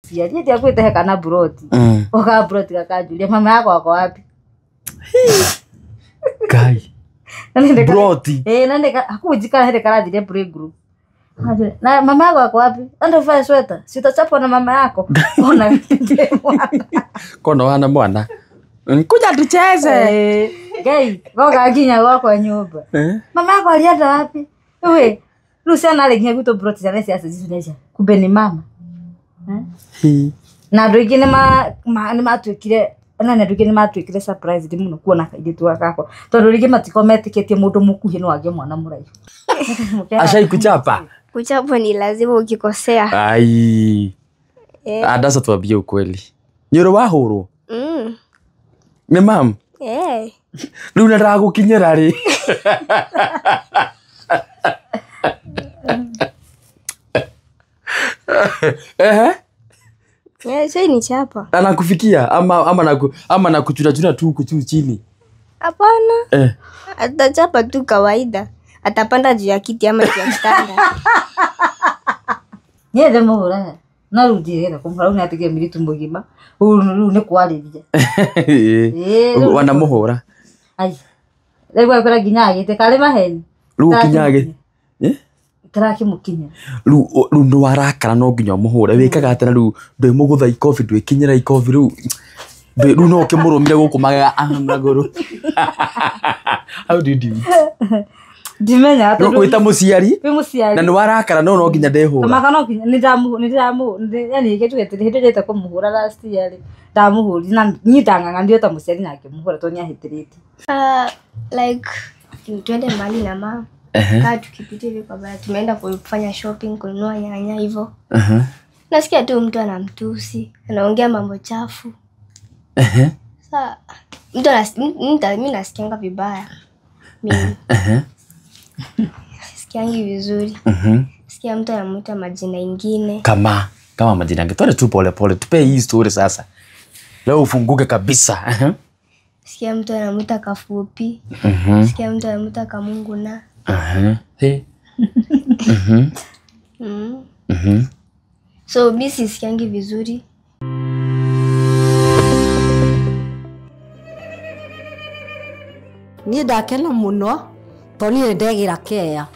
muciari ndi akwite he kana broti oka broti gakajulia mama yako wako wapi Kai broti nande akujika hele karathire break group na mama yako wako wapi ando fanya sweta sitachapwa na mama yako ona ndio mwana kono wana mwana kuja tucheze Gai goga akinya wako nyumba mama yako alienda wapi wewe Luciana alikia kuto broti za nesi asizinesha kumbe ni mama na ndu ingine ni matwikire nani ndu ingine matwikire surprise ndi muno kuona kaithitu akako tondu ringi matikometiketie mundu mukuhi no age mwana muraihu ashai kuchapa ni lazima ukikosea ai adasa tuambie ukweli nyoro wahuru ni mam riu nda gukinyira ri Shai ni chapa. Anakufikia ama nakuchuna tu kuchu chini. Hapana. Atachapa tu kawaida. Atapanda juu ya kiti ama juu ya kitanda. Yeye muhura. Narudira kumfara unatige miritu mugima. Uru kwalirije. Wana muhura. Ai. Lego kwa ginyage te kale maheni. Ru kinyage. Taraki mukinya. Ru ndo warakara no nginya muhura wikaga atana ru ndo mugutha ikofi ndo ikinyira ikofi ru no kimurumire guku magaga amaguru. How did you? Dimenya atu wita muciari na ni warakara no nginya ndehura kamaka no nginya nidamu yani igetu gete kumuhura last year ndamuhuri na nyitanga ndio ta muciari nake muhura to nyahitirite like twende mali na mama kaa tukipitia hivi kwa baba tumeenda kufanya shopping kununua nyanya hivyo nasikia tu mtu anamtusi anaongea mambo chafu sasa mimi nasikianga vibaya mimi sikiangi vizuri sikia mtu anamuita majina ingine kama majina yangu twende tu pole pole tupe hii story sasa leo ufunguke kabisa sikia mtu anamuita kafupi sikia mtu anamuita kamungu na so bisi sikiangi vizuri ni ndakena muno to ni ndegira kea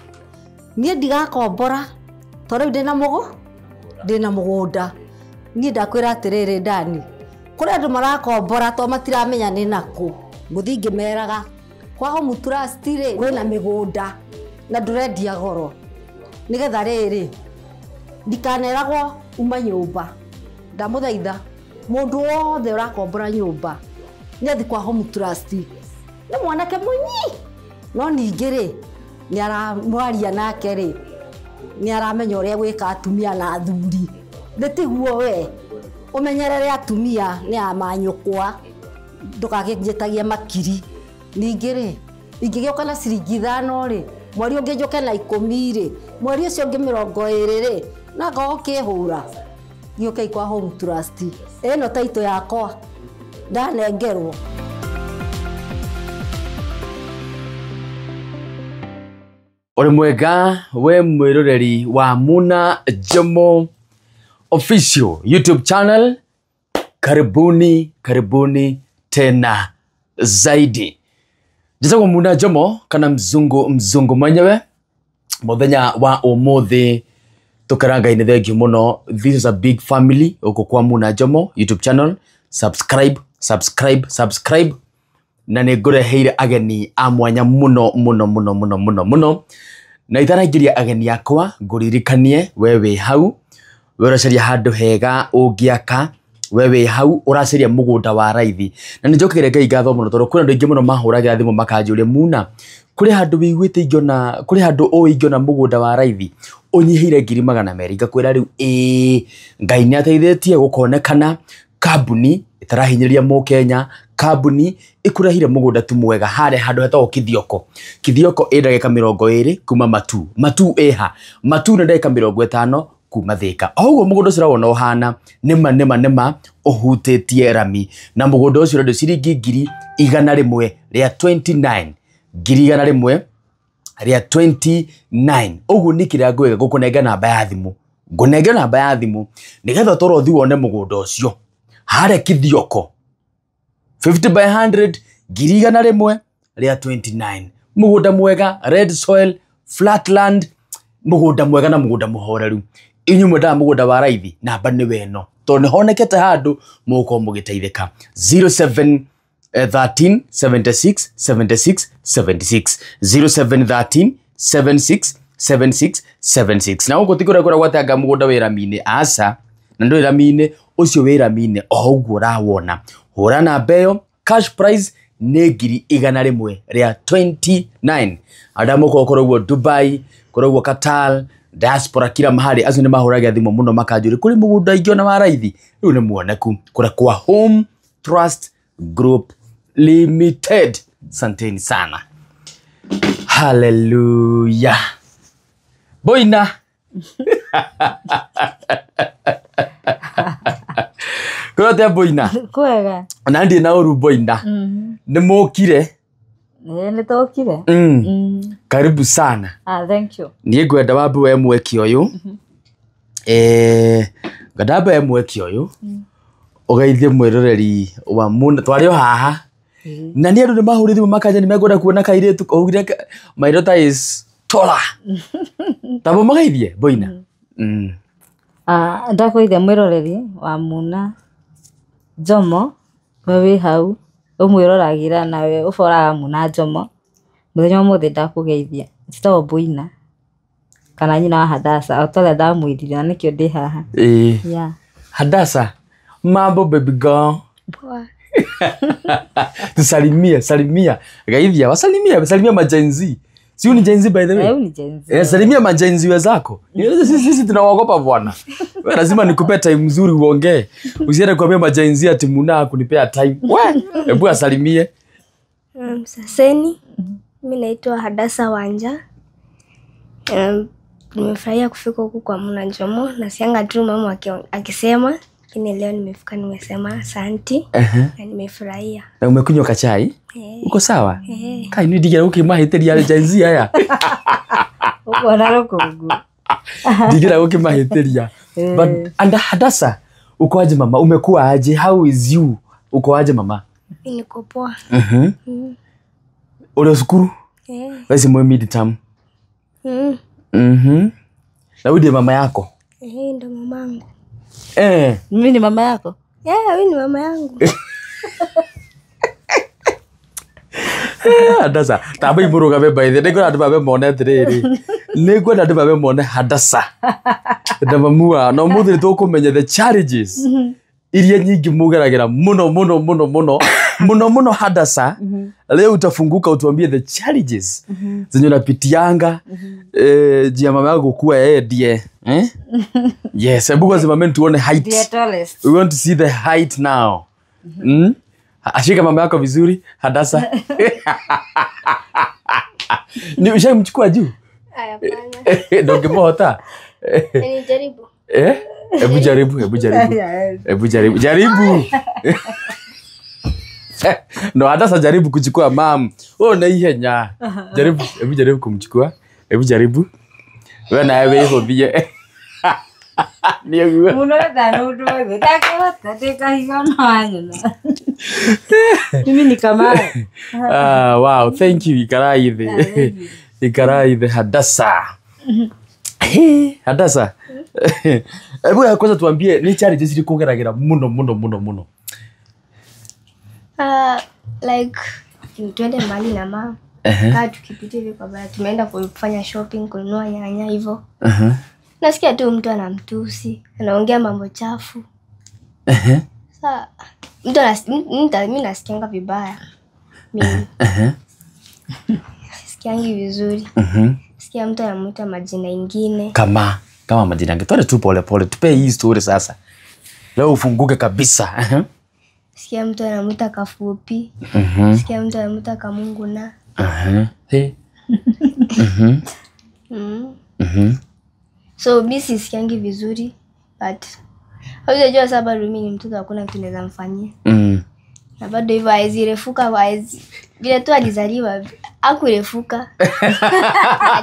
ni ndigakombora to riu ndina mugunda ni ndakwira atiriri ndani kuri andu marakombora to matiramenya ni naku muthingi meraga kwao muturastire kwina migunda na ndurendia goro nigetha riri ndikaneragwo uma nyumba ndamuthaitha mundu wothe urakombora nyumba nyathi kwa home trust ni mwanake munyi no ningiri ni aramwaria nake ri ni aramenya uria gwika atumia na athuri nditiguo we umenyerere atumia ni amanyukwa ndukagijetagia makiri ningiri ingigioka na ciringi 5 ri mwari ungijoke na 10 ri mwari ucio ungi 20 ri na gokihura gioke kwa home trust eno taito yakwa ndanengerwo uri mwega we mwiroreri wa Muna Jomo official YouTube channel karibuni tena zaidi Jisagwa Muna Jomo kana mzungu mwenyewe muthenya wa umuthi tukaranga ine thengio muno this is a big family uko kwa Muna Jomo YouTube channel subscribe na nigureheire ageni a mwanya muno na itaragiria ageni yakwa nguririkanie wewe hau weracaria handu hega ungiaka wewe hau uracaria mugunda wa raithi na njokere Ngai ngatho muno tondu kuna andu ingi muno mahuragira thimu makanjuria Muna kuri handu wiguite ingona kuri handu ingona mugunda wa raithi unyihire 200 ngakwira riu Ngai ni ateithĩtie gukonekana kambuni itarahinyĩria Mukenya kambuni ikurahire mugunda tu mwega hare handu hetagwo Kithioko ndagika 20 kuma matu eha matu na ndagika 50 kuma Thika oguo mugunda ucio wona uhana nima uhutĩtie rami na mugunda ucio ndio ciringi 100 ria 29 100 ria 29 oguo ni kiria ngwega gukunenga namba ya thimu ngunenge namba ya thimu nigetha toro thi wone mugunda ucio hare Kithioko 50 by 100 girigana rimwe ria 29 mugunda mwega red soil flatland mugunda mwega na mugunda muhoreru inyu mwenda mugunda wa raithi namba ni weno to ni honekete handu muko mugiteithika 07 13 76 76 76 0713 76 76 76 na uko tikura kura gwatanga mugunda wira mine asa na ndo wira mine ucio wira mine ohugo rawona hura na beyo cash prize negiri igana rimwe ria 29 adamu ko korogwo Dubai korogwo Qatar diaspora kila mahali azu ni mahuraga thimo muno makajuri kuri mugunda ingio na maraithi riu ni muoneku kura kwa Home Trust Group Limited. Santeni sana. Hallelujah. Boina. Kurote boina. Kwega. Nandi na uru boina. Ni mokire. Ni tokire. Karibu sana. Thank you. Ni gwenda wabu we mweki oyu. Gadaba mweki oyu. Ugaithie mwiroreri wa muna twario haha. Na ni andu ni mahurithi makaja ni megwenda kuona kairetu ogire my daughter is taller. Tabo magaithie boina. Ndakoithia mwiroreri wa muna Jomo wewe hau umwiroragira nawe uboraga muna Jomo muthenya mothe ndakugeithia citawo boina kana nyina wa Hadasa otole ndamwithire na nikio ndi haha. Yeah. Hadasa mambo baby girl. Poa. Salimia gaithia wasalimia majenzi. Si ni jenzi by the way? Ni jenzi. Salimia majenzi wenzako. Sisi tunaogopa bwana. Wewe lazima nikupe time nzuri uongee. Usiende kuambia majenzi ati muna kunipea time. Wewe hebu asalimie. Saseni. Mimi naitwa Hadasa Wanja. Nimefurahia kufika huku kwa Muna Jomo na sianga tu mama akisema lakini leo nimefika nimesema asante na nimefurahia. Na umekunywa kachai? Uko sawa? Kai ni digira ukimahitiria jenzi haya. Uko narokugu. Digira ukimahitiria. But and Hadasa uko aje mama? Umekuwa aje? How is you? Uko aje mama? Niko poa. Ule shukuru? Basi mwe mid term. Na wewe mama yako? Ndo mamangu. Mimi ni mama yako? Wewe ni mama yangu. Hadasa tabai muruga be by the day go adabe mone tiriri nego na adabe mone Hadasa ndaba muwa no muthiri to kumenya the challenges iria nyingi mugeragira muno Hadasa leo utafunguka utuambie the challenges zenye unapitianga jia mama yako kuwa yeye die yes hebu kwanza mama tuone height. The tallest. We want to see the height now. Ashika mama yako vizuri Hadasa. Ni ushamchukua juu? Hapana. Ndio kimota. Ni jaribu. Hebu jaribu. No Hadasa jaribu kuchukua mam. Na ihenya. Jaribu kumchukua. Jaribu. Wewe na wewe hobie. Niagua. Muno dano dogo. Takota teka higana anyona. Mimi ni kama. Wow, thank you Ikaraithe Hadasa. Hadasa. Hebu kwanza tuambie ni challenges zili kugeragira muno. Like twende mbali na mama. Kaa tukipitia hivi kwa baya tumeenda kufanya shopping kununua nyanya hivyo. Nasikia tu mtu anamtusi, anaongea mambo chafu. Sasa mimi nasikianga vibaya. Mimi. Sikiangi vizuri. Sikia mtu anamuita majina ingine. Kama majina yangu. Twende tu pole tupe hii story sasa. Leo ufunguke kabisa. Sikia mtu anamuita kafupi. Sikia mtu anamuita kamungu na. So bisi sikiangi vizuri but haujajua sababu mimi ni mtoto hakuna kitu naweza mfanyia. Na bado hivyo haezi refuka haezi. Vile tu alizaliwa hakurefuka.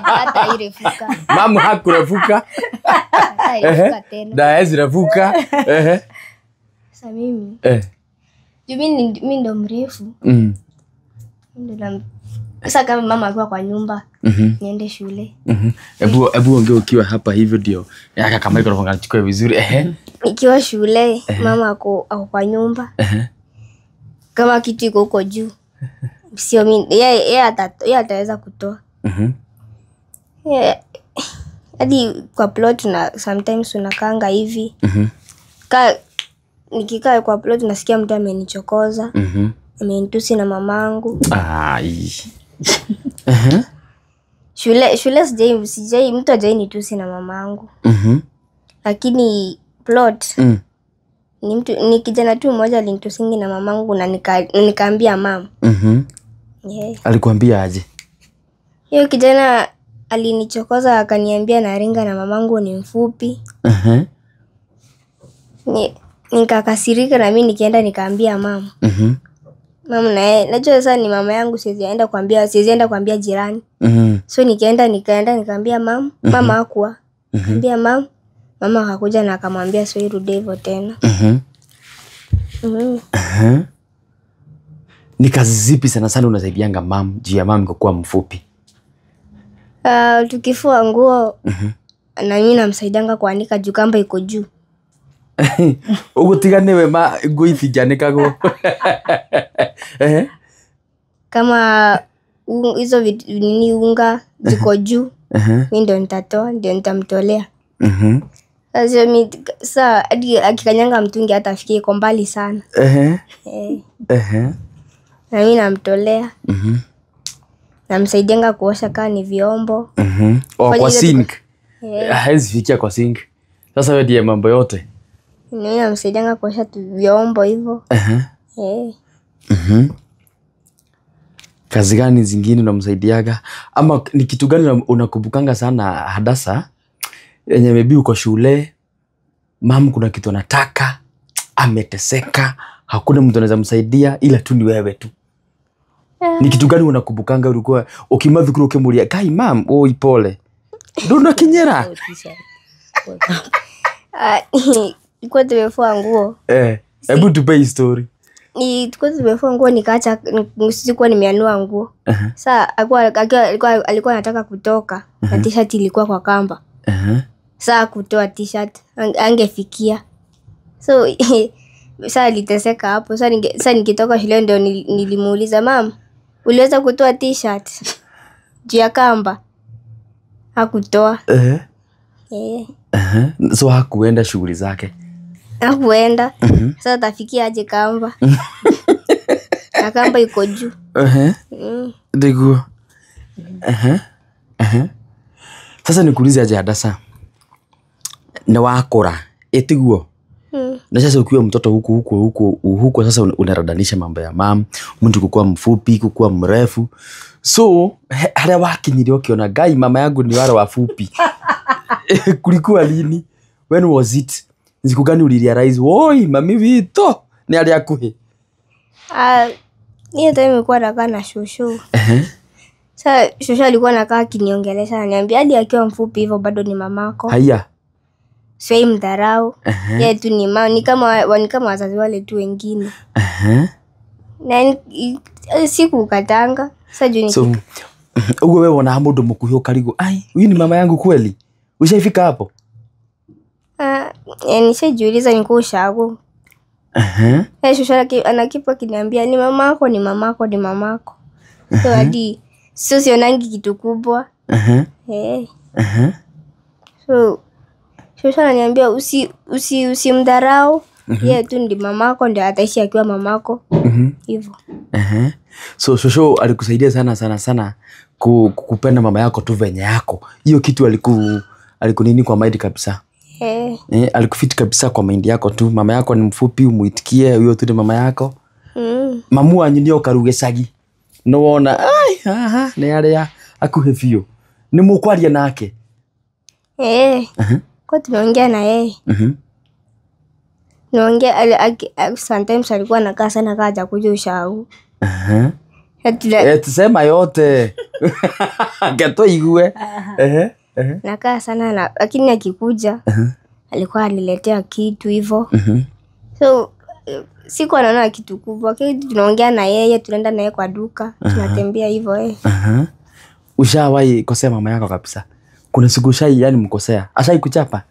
Hata hairefuka. Mama hakurefuka. Hairefuka tena. Na haezi refuka. Sasa mimi. Juu mimi ndo mrefu. Sasa kama mama akiwa kwa nyumba, niende shule. Ebu ongea ukiwa hapa hivyo ndio. Yaka kama iko nafanya chukue vizuri. Nikiwa shule, mama ako kwa nyumba. Kama kitu iko huko juu. Sio mimi, yeye ataweza kutoa. Hadi kwa plot na sometimes unakaanga hivi. Nikikaa kwa plot nasikia mtu amenichokoza. Amenitusi na mamangu. Shule sijai mtu hajai nitusi na mamangu. Lakini plot ni kijana tu mmoja alinitusingi na mamangu na nikaambia mama. Alikuambia aje? Hiyo kijana alinichokoza akaniambia naringa na mamangu ni mfupi. Nikakasirika na mimi nikaenda nikaambia mama. Mama naye najua sasa ni mama yangu, siwezi enda kuambia jirani. So nikaenda nikaambia mama. Mama hakuwa. Nikamwambia mama. Mama akakuja na akamwambia sio irudi hivyo tena. Ni kazi zipi sana sana unasaidianga mam juu ya mam kwa mfupi? Tukifua nguo na mimi namsaidianga kuanika juu kamba iko juu. Ugutigane wema nguo ifijanikago. Kama hizo nini unga ziko juu, mimi ndo nitatoa, ndio nitamtolea. Sasa mimi hadi akikanyanga mtungi hata afikie iko mbali sana. Na mimi namtolea. Namsaidianga kuosha kama ni vyombo. Kwa sink. Haizi fikia kwa sink. Sasa wewe ndiye mambo yote. Mimi namsaidianga kuosha tu vyombo hivyo. Kazi gani zingine unamsaidiaga? Ama ni kitu gani unakumbukanga sana Hadasa? Yenye maybe uko shule, mama kuna kitu anataka, ameteseka, hakuna mtu anaweza msaidia ila tu ni wewe tu. Ni kitu gani unakumbukanga ulikuwa ukimavikuru ukimulia, "Kai mam, oi pole." Ndio kinyera. Ilikuwa tumefua nguo. Hebu tupe story. Tulikuwa tumefua nguo nikaacha sikuwa nimeanua nguo. Sasa alikuwa anataka kutoka na t-shirt ilikuwa kwa kamba. Sasa kutoa t-shirt angefikia. So sasa aliteseka hapo. Sasa nikitoka shule ndio nilimuuliza, "Mama, uliweza kutoa t-shirt juu ya kamba?" Hakutoa. So hakuenda shughuli zake. Hakuenda. Sasa tafikia aje kamba? Na kamba iko juu. Ndio. Sasa nikuulize aje Hadasa. Na wakora etiguo. Na sasa ukiwa mtoto huko sasa unaradanisha mambo ya mam, mtu kukua mfupi, kukua mrefu. So hale wakinyiri ukiona gai mama yangu ni wale wafupi. Kulikuwa lini? When was it? Siku gani ulirealize, "Oi, mami Vito, ni ali akuhe?" Hiyo time nilikuwa nakaa na shosho. Sasa shosho alikuwa anakaa kiniongelesha ananiambia hadi akiwa mfupi hivyo bado ni mamako. Haya. Sio mdharau. Yeye tu ni mama, ni kama wazazi wale tu wengine. Na siku katanga. Sasa juu so wewe wana mundu mukuhio karigo, "Ai, huyu ni mama yangu kweli?" Ushaifika hapo? Nishajiuliza niko ushago. Shosho anakipa kiniambia ni mamako, ni mamako, ni mamako. So hadi sio sionangi kitu kubwa. So shosho ananiambia usimdharau. Yeye tu ndi mamako, ndio ataishi akiwa mamako. Hivyo. So shosho alikusaidia sana kukupenda mama yako tu venye yako. Hiyo kitu alikunini kwa mind kabisa. Alikufiti kabisa kwa mind yako tu. Mama yako ni mfupi, umuitikie huyo tu ni mama yako. Mamu anyu ndio karugecagi. No wona ni yale akuhe fio. Ni mukwaria nake. Kwa tumeongea na yeye. naongea sometimes alikuwa anakaa sana kaja kuja ushauri. Tusema yote. Geto igue. Nakaa sana lakini akikuja alikuwa aliletea kitu hivyo. So siku anaona kitu kubwa. Kitu tunaongea na yeye, tunaenda naye kwa duka, tunatembea hivyo Ushawahi kosea mama yako kabisa? Kuna siku ushai yani mkosea? Ashai kuchapa?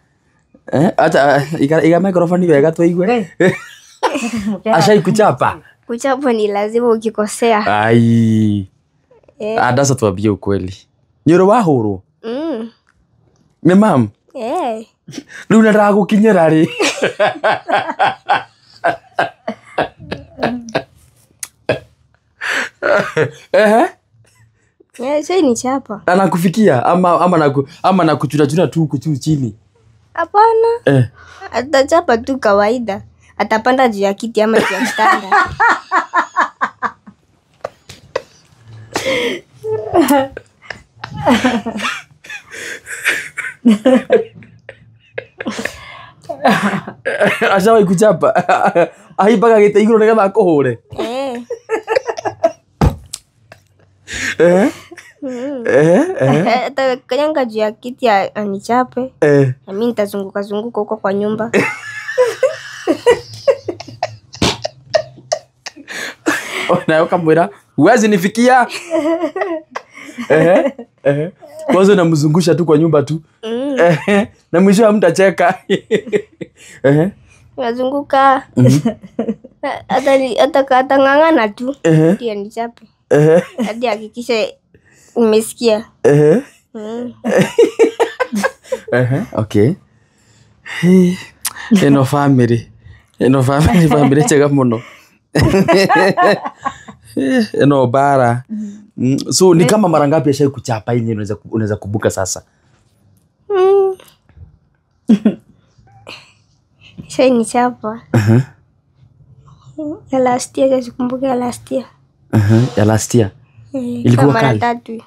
Acha iga microphone wega tuigue. Ashai kuchapa? Kuchapa ni lazima ukikosea. Ai. Adasa tuambie ukweli. Nyoro wahuru? Me mam? Riu ndataka gukinyira ri. Sasa ni chapa. Anakufikia ama nakuchuna tu kuchu chini? Hapana. Atachapa tu kawaida. Atapanda juu ya kiti ama juu ya kitanda. Ashawahi kuchapa? Aibaga gite iguru nigetha akuhure? Atakanyanga juu ya kiti anichape. Na mimi nitazunguka huko kwa nyumba. Nayo kamwira huwezi nifikia. Kwanza namzungusha tu kwa nyumba tu. Na mwisho hamtacheka. Nazunguka. Atang'ang'ana tu ndio nichape. Hadi hakikisha nimesikia. Okay. Eno family chega muno. Eno bara. So ni kama mara ngapi ashai kuchapa yenye unaweza kubuka sasa? Shai ni chapa. Ya last year, sikumbuka ya last year. Ya last year. Ilikuwa kali. Mara 3.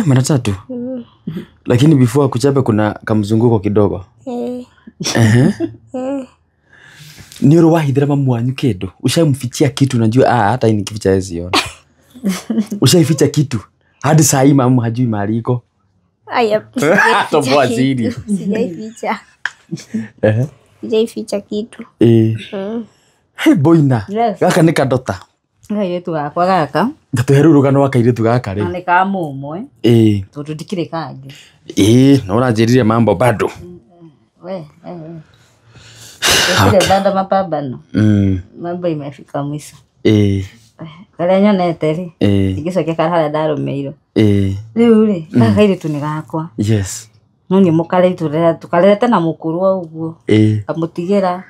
Mara 3. Lakini before kuchapa kuna kamzunguko kidogo. Ni uruwahithira mamu wanyu kindu? Ushamfichia kitu unajua hata ini kificha hezi yona? Ushaificha kitu hadi saa hii mamu hajui mahali iko? Toboa siri. Sijaificha. Sijaificha kitu. Hey boina. Gaka ni kadota. Gairetu gakwa gaka. Gatuheru rugano wa kairetu gaka ri. Na ka mumwe. Tondu ndikire kangi. Na uranjirire mambo bado. Kile dada mapambano. Mambo imefika mwisho. Kale nyonete ri. Igicokia kara ndarumeiro. Riu ri, gairetu ni gakwa. Yes. No ni mukare tukarete na mukuru wa uguo. Kamutigira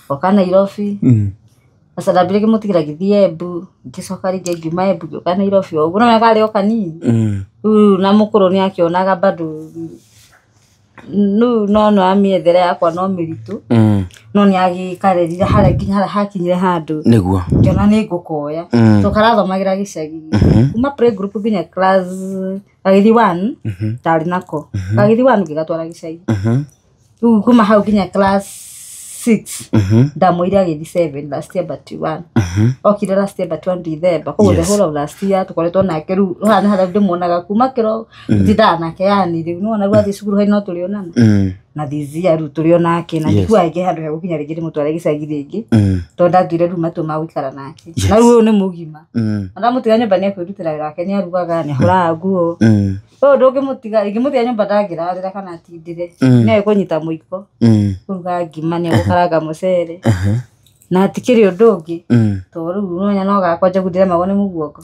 oka Nairobi. Asa ndambire kimutigira githie Embu, ngicoka ringi ngiuma Embu oka Nairobi uguo no yakari oka nini. Na mukuru ni akionaga bado no amiethere yakwa no miritu. No ni agikarerira hara nginya hakinyire handu niguo ngiona ni ngukoya tukarathomagira gicagi kuma pre group nginya class agithi 1 tari nako agithi 1 ngigatwara gicagi kuma hau nginya class 6 ndamuire agithi 7 last year but 1 okire last year but 1 December kwa the whole of last year tukoretwo nake ru hana hara ndimuonaga kuma kiro ndana ke yani riu no na gwathi cukuru hai no tulionana na thizia ru tulionake na ndikua ige handu he gukinya ringi mutware gicagi ringi to ndathire ru matu ma gwikara nake na ru ni mugima na mutiga nyumba ni akwirutira wira wake ni arugaga ni hura nguo ndoge mutiga ingimutiga nyumba ndangirarira kana tindire ni ekunyita muiko kuruga ngima ni gukaranga mucere na atikiri undu ungi to riu no nya no gakwa njagundire magone muguoko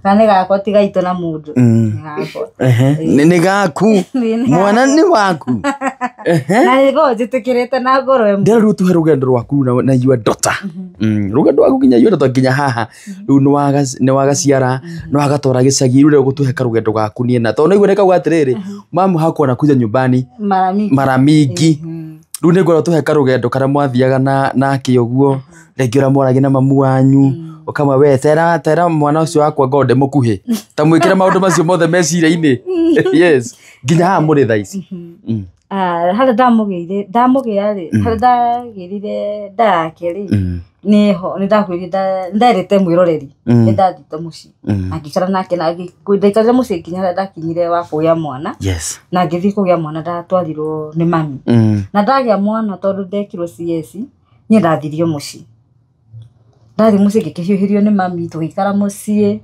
kana gakwa tigaito na mundu ni gaku mwana ni waku na ngo jitikirite na ngoro emu ndero ru tuhe rugendo rwaku na yua dota rugendo rwaku nginya yua dota nginya haha riu ni wagaciara no agatora gicagi riu gutuhe karugendo gaku ni na to no igwoneka gwatiriri mamu hakwa na kuja nyumbani mara mingi riu ni ngoro tuhe karugendo kara mwathiaga na kioguo rengira mwaragi na mamu wanyu ukama we tera mwana ucio wakwa ngode mukuhi ta mwikire maundu macio mothe mecira-ini yes nginya ha muri thaici Hala ndamugira ri hala ndagirire ndake ri niho nindakwirire ndarete mwiroreri ndathite muci ngikara nake na ndaikara muci nginya hala ndakinyire wa kugia mwana na ngithi kugia mwana ndatwarirwo ni mami na ndagia mwana tondu ndekirwo CS ni ndathirio muci ndathi muci ngikihiuhirio ni mami tugikara muci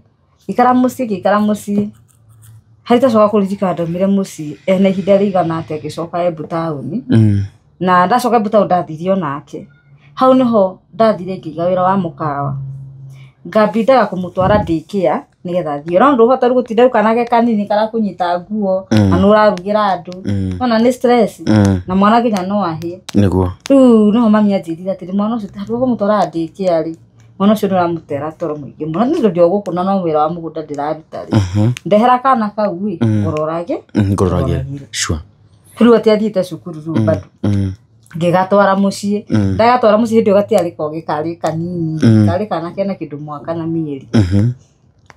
haita coka kuririka ndomire muci ene ihinda rigana atia ngicoka Embu tauni na ndacoka Embu tauni ndathirio nake hau niho ndathire ngiga wira wa mukawa ngabindaga kumutwara daycare nigetha thie rondu hota gutinda ukanage kanini kara kunyita nguo na nurarugira andu ona ni stress na mwana ginya no ahie niguo no mami anjirira ati mwana ucio tatu kumutwara daycare mwana ucio nuramutera toro muingi muno ndio guku na no wira wa mugunda ndiraruta ri ndehera kana kau wi ngororage sure kuru ati athiite cukuru ru bado ngigatwara muci ndagatwara muci hindi gatiari ko gikari kanini kari kana kena kindu mwaka na mieri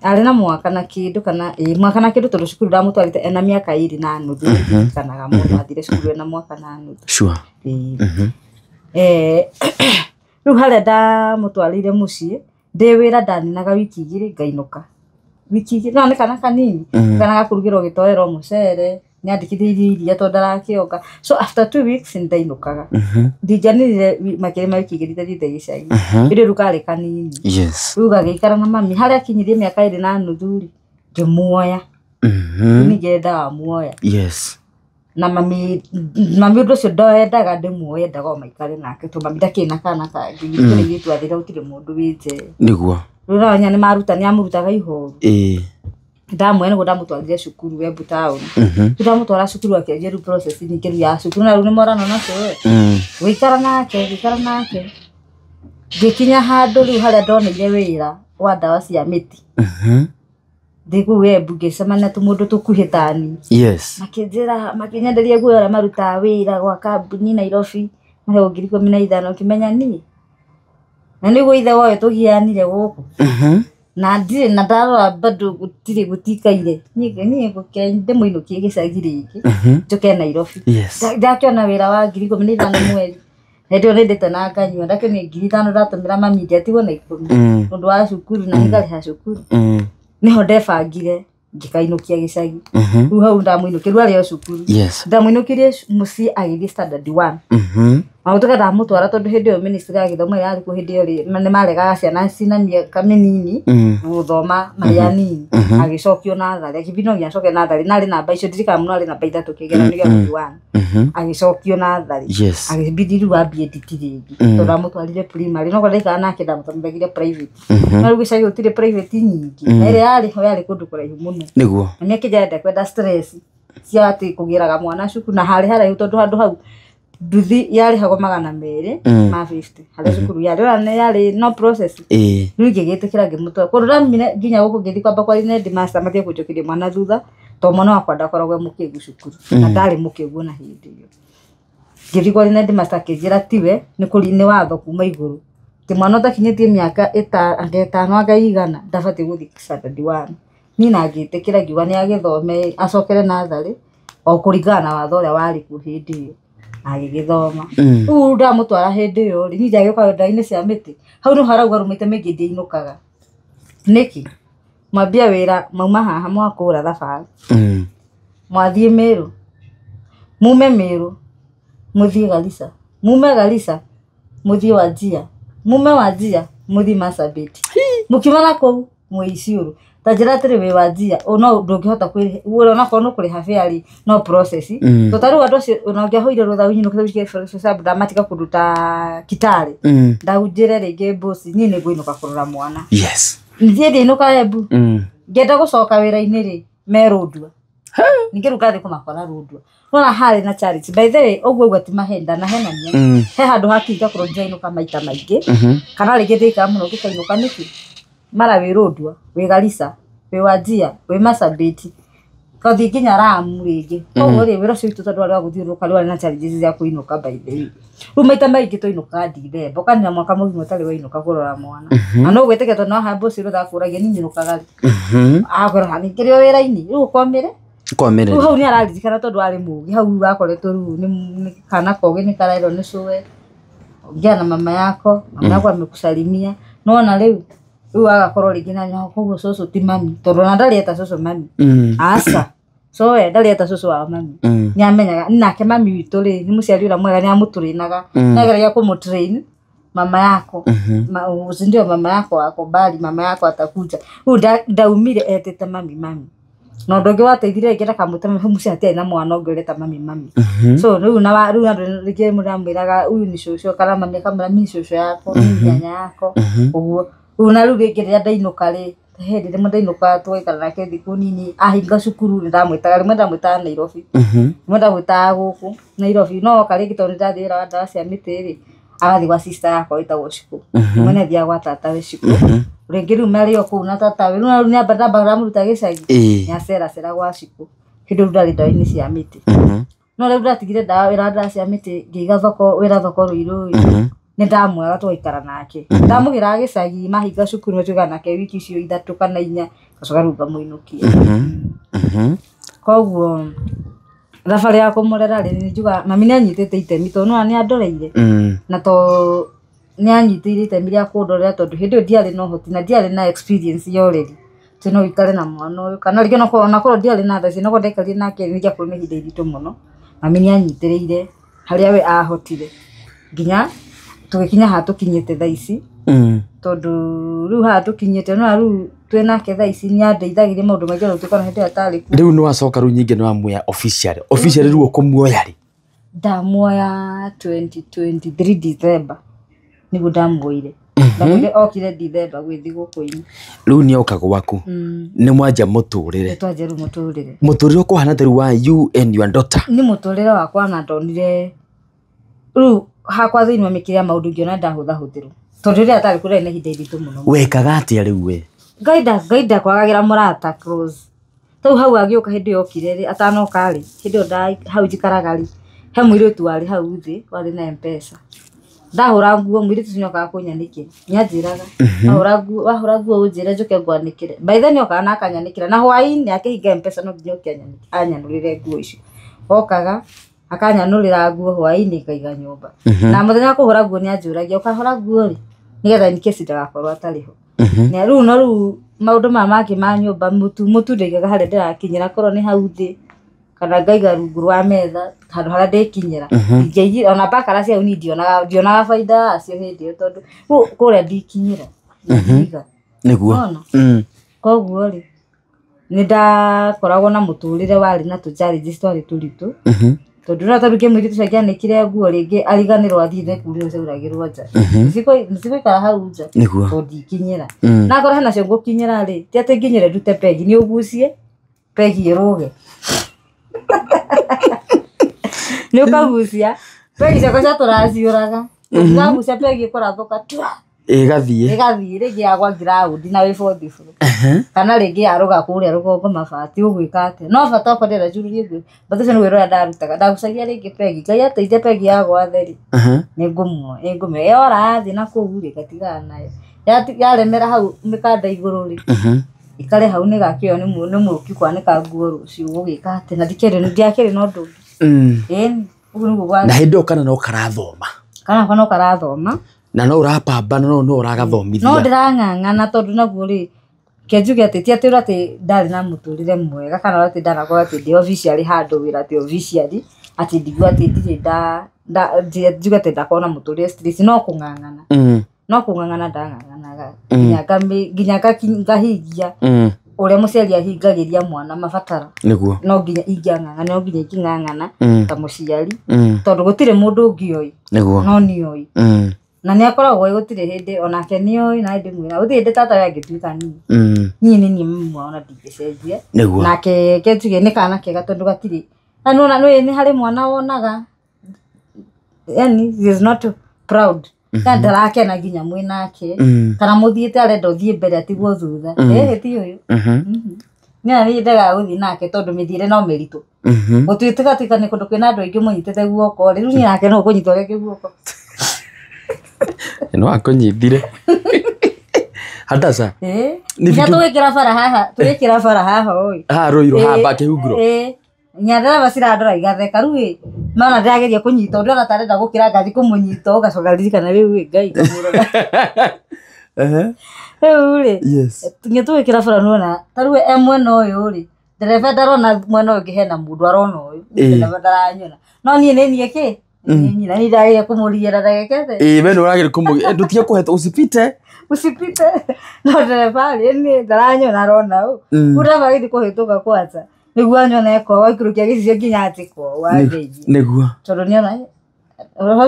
ari na mwaka na kindu kana mwaka na kindu tondu cukuru ndamutwarite ena miaka 2 na nuthu kana mundu athire cukuru na mwaka na nuthu sure riu haria ndamutwarire muci ndi wira ndaninaga wiki 2 ngainuka wiki 2 no ni kana kanini kana gakurugirwo gitoero mucere ni andikithirie iria tondu ndarakionga so after 2 weeks ndainukaga ndijanire makire ma wiki 2 thithite gicagi indi rukari kanini riu gagikara na mami haria kinyirie miaka 2 na nuthu ri ngimuoya ni ngenda muoya na mami undu ucio ndoendaga ndimuoye ndago maikare nake to mami ndakina kana kangi ngire twathira utire mundu wije niguo ruranya ni marutani amurutaga ihoru ndamwene ngo ndamutwarire cukuru Embu tauni ndamutwara cukuru akejeru process ni kiru ya cukuru na rune morano nacio wikara nake gikinya handu riu haria ndonire wira wa ndawa cia miti ndigu Embu ngicemania tumundu tukuhitani makinjira makinyenderia guo ara maruta wira gwa kambuni Nairobi mahe ngiri 15 kimenya ni na niguo ithe woe tugianire guku na ndire na ndarora bado gutikaire ni gukende muinukie gicagi riki njoke Nairobi ndakiona wira wa ngiri 15 mweri ndio ndete na nganywa ndakene ngiri 5 ndatumira mami ndiatigwo na 10 tondu wa cukuru na ngari ha cukuru niho ndebangire ngikainukia gicagi riu hau ndamuinukiru ario cukuru ndamuinukirie muci agithie standard 1 mautuka ndamutwara tondu hindi yo ministry ya githomo yari ku hindi yo ri ni maregaga ciana cina miaka minini guthoma maria nini agicokio na thari akibino giacoke na thari nari namba icio ndirika muno ari namba 3 kigeranio gia 1 agicokio na thari agibidi riu ambie nditiringi tondu amutwarire primary no kwenda nake ndamuthomithagire private na riu gicagi utire private nyingi ere yari ho yari kundu kuraihu muno niguo ni kijenda kwenda stress cia ati kugiraga mwana cukuru na hari haraihu tondu handu hau nduthi yari hago 200 ma 50 haria cukuru yari no process riu ngigitikira ngimutwa kurura mine nginya guku ngithi kwamba kwa ine master mathie kunjukirie mwana thutha to mwana wakwa ndakoragwo mukigu cukuru na ndari mukigu na hindi iyo ngithi kwa ine master kinjira tiwe ni kurini watho kuma iguru ti mwana takinyitie miaka 5 akaigana ndabati guthi standard 1 ni na ngitikira ngiuga ni agithome acokere na thari o kuringana na watho uria wari ku hindi iyo agigithoma ndamutwara hindi yo ri nija gioka ndaine cia miti hau no harauga rumite mingi ndiinukaga niki mwambia wira mauma haha mwakura thabari mwathie Meru mume Meru muthie Garissa mume Garissa muthie Wajir mume Wajir muthie Marsabit mukimana kou muiciuru tajira tiri we Wajir no ndungihota kwiri urona kono kuri hafiari no process to taru ando unongea hoire rutha unyino kithike sababu dramatika kuduta Kitale ndaujire rege boss nyine guinuka kurura mwana nithie ndinuka Embu ngenda gucoka wira-ini ri Merudua ningiruka thi kumakora Rudua nona hari na charity by the way ogwo gwati mahenda na henania he handu hakinga kurunja inuka maita maingi kana rege thika muno gikainuka niki mara wi Rudua wi Garissa wi Wajir wi Marsabit kathi kinya Ramu ringi koguo ri wira cio tondu ari guthiuruka ri na challenges cia kuinuka by the way rumaita maingi tuinuka December kana mwaka mugima tari wa inuka kurora mwana ano gweteke to no hambo ciro thakuragia ni nyinukaga agora hani kirio wira-ini riu komire Komerera. Hau ni araririkana tondu ari mugi hau akoretwo riu ni kana koge ni karairo ni suwe ongea na mama yako amekusalimia nona riu agakorwo ringi na nyako koguo cucu ti mami tondu na ndari eta cucu mami asa so ndari eta cucu wa mami ni amenyaga nake mami witu ri ni muciari ura mwega ni amuturinaga nageragia kumutrain mama yako ndio mama yako akobali mama yako atakuja ndaumire etete mami no ndoge wateithire ngira kamutame muciari ati na mwana ongereta mami so riu na rige muramwiraga uyu ni cucu kana mami kamera mi cucu yako nyanya yako uguo una riu ringi ria ndainuka ri hindi rimwe ndainuka twaikara nake thiku nini ahinga cukuru ndamwitaga rimwe ndamwitaga Nairobi rimwe ndamwitaga guku Nairobi no karingi tondu ndathira ndawa cia miti ri agathi gwa sister yakwa itagwo Ciku mwene thia gwa tata we Ciku ringi riu mari o kuu na tata we riu ni ambara muruta gicagi ni acera gwa Ciku hindu ndari ndawa-ini cia miti no riu ndatigire ndawa cia miti ngiiga thoko wira thoko Ruiru ni ndamwega twaikara nake ndamugira gicagi mahinga cukuru tuga nake wiki cio 3 kana 4 gacoka riu ngamuinukia koguo thabari ya kumurera ri ni njuga mami ni anyitite itemi tondu ni andoreire na to ni anyitire itemi ria kundorera tondu hindi ndiari no hoti na ndiari na experience ya already tino ikare na mwana uyu kana ringi na korwo ndiari na thaci no ndekari nake ni ngia kurumia hindi iritu muno mami ni anyitireire haria we ahotire nginya tugikinya hatukinyite thaa ici tondu riu hatukinyite no riu twinake thaa ici ni andeithagire maundu maingi no tukona hindi atari ku riu no acoka riu nyingi no amuya official riu kumuoya ri ndamuoya 2023 December nigu ndamuoire ndamuoire okire December gwithi guku-ini riu ni oka gwaku ni mwanja muturire twaje riu muturire ukuhana riu wa you and your daughter ni muturire wakwa na ndonire riu hakwa thiini mikiria maundu ngiona ndahuthahuthirwo tondu riria atari kuria ni hindi iritu muno wekaga atia riu we gaida kwagagira murata close tau hau agiuka hindi yokire ri atanoka ri hindi hau njikaraga ri he muiritu wari hau thi wari na mpesa ndahura nguo muiritu cinyoka kunyanikira nyanjiraga wahura nguo unjire njuke ngwanikire by then yoka na akanyanikira na hwaini akihinga mpesa no nginya anyanurire nguo icio okaga akanyanurira nguo hwaini kaiga nyumba na muthenya kuhura nguo ni anjuragia ukahura nguo ri nigetha in case ndagakorwo atariho ni riu maundu mamaki ma nyumba mutu ndigaga haria ndirakinyira korwo ni hau thi kana ngaiga rungu rwa metha handu haria ndikinyira ngeiji ona bakara cia uni ndionaga baida acio hindi iyo tondu kuria ndikinyira ndiga niguo koguo ri ni ndakoragwo na muturire wari na tu-challenges twari turitu tondu na taruke mwiritu cakianikire nguo ringi ariganirwo athire kurire cauragirwo nja nicikuikara hau nja tondu ndikinyira na korwo hena cio ngukinyira ri ti ati nginyire ndute pegi ni ugucie pegi iruge ni ukagucia pegi ciakwa cia turaciuraga ngagucia pegi ikorathuka twa igathie ringi agwa ground na wi 44 kana ringi aruga kuria rugongo mabati ugwika ate no bata ko ndera jururie ngwe batho ni wiro ndarutaga ndagucagia ringi pegi ngai ateithia pegi yagwa theri ni ngume yora athi na kuuri gatigana nayo yaremera hau mikanda iguru ri ikare hau ni gakio ni muki kwanika nguo rucio ugwika ate na ndiakere no ndu ugu ni gwa na hindi okana no karathoma na no urapamba no uragathomithia no ndirang'ang'ana tondu naguo ri kenjuge ati ti ati urati ndari na muturire mwega kana urati ndanakorwo ati ndi officially handu wira ati officially ati ndigua ati ndiri njuge ati ndakorwo na muturire stress no kung'ang'ana ndang'ang'anaga nginya ngahingia uria muciari ahingagiria mwana mabatara niguo no nginya ing'ang'ana ta muciari tondu gutire mundu ungioi niguo no nioi na ni akoragwo gutire hindi onake nioi na ndimwira uthi hindi tata we angituika ni ni mwa ona ndigecenjie nake kenjuge ni kana kega tondu gatiri na no ni hari mwana wonaga yani he is not proud ndarake na nginya mwinake kana muthiite arenda uthie mbere atigwo thutha ti uyu ni ndaga guthi nake tondu mithire no meritu gutwitigatika ni kundu kwina andu aingi munyitete guoko riu ni nake no kunyitwa reke guoko no akunyithire Hadasa. Nya tugikira bara haha oi. Roiro hamba kihunguro. Nyandara basira igatheka riu mana ndageria kunyita undu ona tarenda gukira ngathi kumunyita ugacoka ririkana riu ngai kamurora. Uri nya tugikira bara nona tariu mwena uyu ri ndereba ndarona mwena uyu hena mundu arona uyu ndereba ndaranyona no nie ni ki nyina ni ndageria kumuria ndagekete we nuragire kumuria ndutige kuheta usipite no ndereba ni ndaranyona arona uyu uraba githi kuhituka kwanza niguo anyona eko waikurukia gicicio nginya atiko wageithia niguo tondu niona horo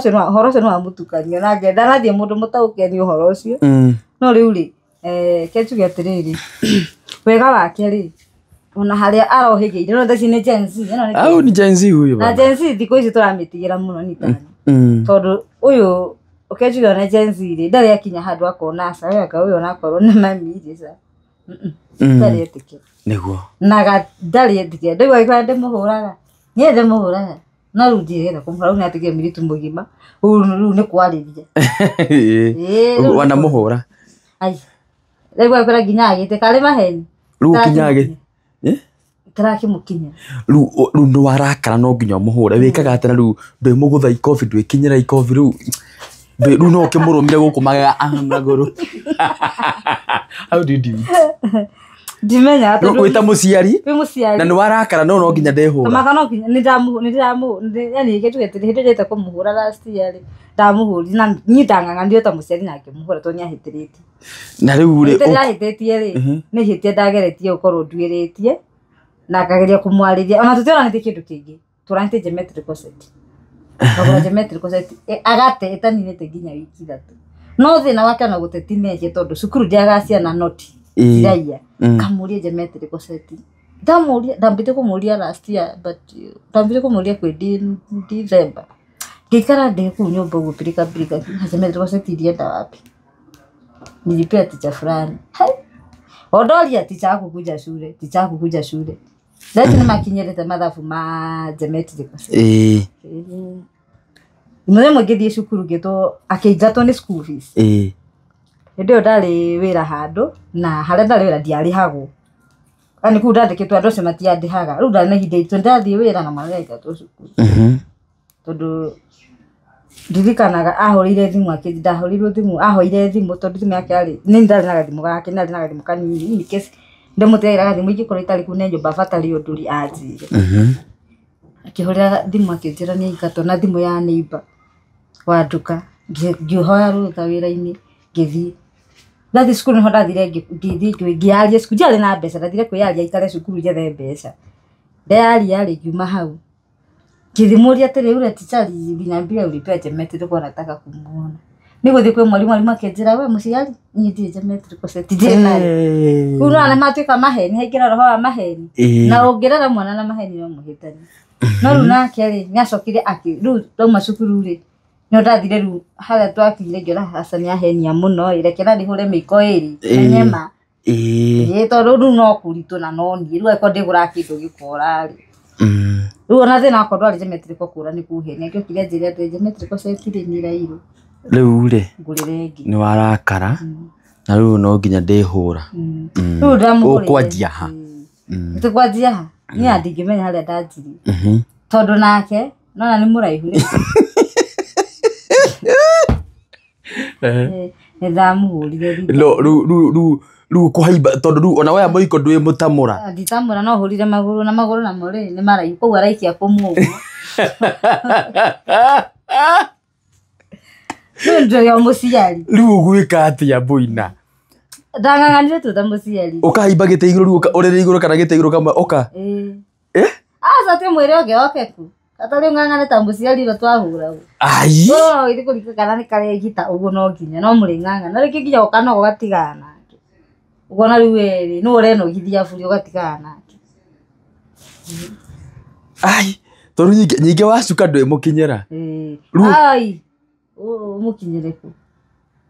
ucio no amutukanio na ngenda nathie mundu mutaukeni uhoro ucio no riu ri ketuge atiriri wega wake ri ona haria arohigeire no ndaci ni Gen Z au ni Gen Z huyo na Gen Z thiko ici turamitigira muno ni tani tondu uyu uketuge ona Gen Z ri ndari akinya handu akona aca wega uyu ona korwo ni mami ri sa ndari etike niguo naga ndari etike ndigwa ikwa ndimuhuraga nie ndimuhuraga no riu ndirenda kumuhura riu niatige miritu mugima riu ni kwariria wana muhura ai rĩu akwĩra nginya agĩte karĩ maheni rĩu kinyage tarakimukinya rĩu nĩ warakara no nginya mũhũre wĩkaga atĩ rĩu ndĩ mũgũtha ikobi ndwĩkinyĩra ikobi rĩu no ũkĩmũrũmire gũkũ magũrũ how did you ndimenya tondũ wĩta mũciari na nĩ warakara no nginya ndehũra makano nĩ yani gĩtugetĩre hĩndĩ njĩte kũmũhũra last year ndamuhuri na nyitang'ang'anire ta mũciari nake mũhũra to nyahĩtĩrĩtie na rĩu rĩ ndĩrahĩtĩtie rĩ nĩ hĩtia ndageretie gũkorwo nduĩrĩtie na akageria kũmwarĩria ona tũtionanĩtie kĩndũ kĩngĩ tũranĩtie geometrical set agora geometrical set agate ĩtaninĩte nginya wiki ithatũ no thĩna wake ona gũteti meje tondũ cukuru ndiagaciana noti iraia kamuria geometrical set ndambĩte kũmũria last year but ndambĩte kũmũria kwĩ December ngĩikara ndĩ kũu nyũmba ũguo pirika geometrical set irienda wapi nilipea ticha fulani odoria ticha akukuja shule lakini makinyerete mathabu ma geometrical set mwe mwĩgĩthiĩ cukuru gĩtwo akĩingatwo nĩ school fees ndio ndarĩ wĩra handũ na harĩa ndarĩ wĩra ndiarĩhagwo ani kuu ndandĩkĩtwo andũ acio matiandĩhaga rĩu ndarĩ na ihinda iritũ ndathiĩ wĩra na magaingatwo cukuru tondũ ndirikanaga ahũrĩire thimũ ndahũrĩirwo thimũ ahoire thimũ tondũ thimũ yake arĩ nĩ ndarĩ na gathimũ gake ndarĩ na gathimũ kanini in case ndĩmũteagira gathimũ ingĩkorwo itarĩ kuu nĩ nyũmba batarĩ ũndũri anjire akĩhũrĩra thimũ akĩnjĩra nĩ aingatwo na thimũ ya neighbor wa nduka ngĩhoya rũtha wĩra-inĩ ngĩthiĩ ndathi cukuru niho ndathire ngĩaria cukuru ndiarĩ na mbeca ndathire kwĩyaria ikare cukuru njethe mbeca ndayaria rĩ ngiuma hau ngĩthimũria atĩrĩ ule tichari nginyambia ulipea geometrical nataka kumuona nĩgũthiĩ kwĩ mwarimũ akĩnjĩra we mũciari niĩ ndirĩ geometrical set ndirĩ nayo kuna nĩ matuĩka maheni haingĩra roho wa maheni na ũngĩrera mwana na maheni no mũhĩtani no rĩu nake rĩ nĩacokire rĩu ndauma cukuru rĩ no ndathire rĩu harĩa twakinyire ngĩona aca nĩahenia mũno rekera ndĩhũre mĩiko ĩrĩ nenyema tondũ rĩu no kũritũ na no niĩ rĩu angĩkorwo ndĩgũraga kĩndũ gĩkora rĩ rĩu ona thĩna wakwa ndwarĩ geometrical kũra nĩ kũhenia ngĩokire njĩre atĩ geometrical set rĩ nĩ irairũ rĩu rĩ ngũrĩre ĩngĩ nĩ warakara na rĩu no nginya ndĩhũra rĩu ndamũhũrĩire ũkwanjia ha tũkwanjia ha niĩ ndingĩmenya harĩa ndanjirie tondũ nake nona nĩ mũraihu nĩndamũhũrire rĩu kũhaimba tondũ rĩu ona waya mũiko ndwĩ mũtamũra nditamũra no hũrire magũrũ namo rĩ nĩ maraihu koguo araikia kũmũgwo rĩu ndũrĩ o mũciari rĩu ũgwĩka atĩa Mbũina ndang'ang'anire tu ta mũciari ũkahaimba gĩtĩ igũrũ rĩu ũrĩrĩ igũrũ kana gĩtĩ igũrũ kamwe ũka aca tĩ mwĩre ũngĩ okeku atarĩ ng'ang'ane ta mũciari ĩro twahũragwo ai no gĩtĩ kũrika kana nĩ karehita ũguo no nginya no mũrĩ ng'ang'ana rĩngĩ nginya ũkanoga ũgatigana nake ũguo na rĩu ĩrĩ nĩ ũrenogithia buri ũgatigana nake ai tondũ nyingĩ wacuka ndwĩ mũkinyĩra ai mũkinyĩrĩku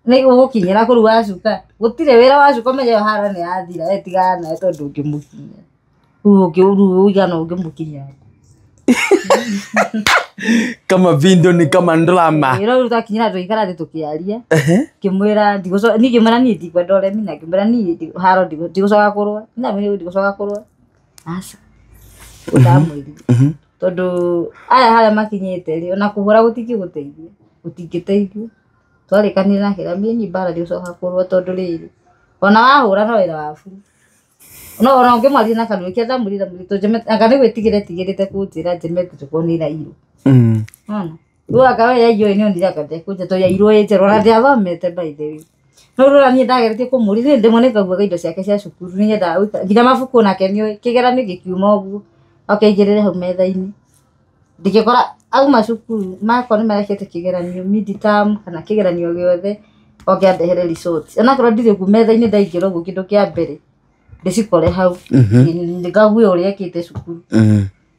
nĩ ũgũkinyĩra kũrũ wacuka gũtirĩ wĩra wacuka ũmenye hara nĩ yathira wetigana nawe tondũ ũngĩmũkinyĩra rĩu ũigana ũngĩmũkinyĩra Kama video ni kama drama. Iro tutakinyira tuikara thi tukiaria. Kimwira ndigoso ni kimwira ni ndikwenda ore mina kimwira ni haro ndigosoka kurwa. Ina mimi ndigosoka kurwa. Asa. Ndamwiri. Tondu aya haria makinyite ri ona kuhura gutiki guteithia. Utingiteithio. Twarikanira nake mimi ni bara ndigosoka kurwa tondu riri. Ona wahura no wira wabu. No ona ngimwari na kandu kia ndamurira murito jeme akane gwitigirite kutira jeme tukonira iro. Ona. Uwa kawe ya yo ni ndira kate kuja to ya iro yeje rora dia thomete by the way. No rora ni ndagerete kumurire ndimone kaguo indo ciake cia cukuru ni nyenda nginya mabuku nake ni kigeranio gikiuma uguo. Akaigirire hau metha-ini. Ndikikora auma cukuru makoni marekete kigeranio mid term kana kigeranio giothe okiandehere result. Ona korwo ndire ku metha-ini ndaingĩra uguo kindu kia mbere. Ndicikore hau. Ndikagwe uria ekite cukuru.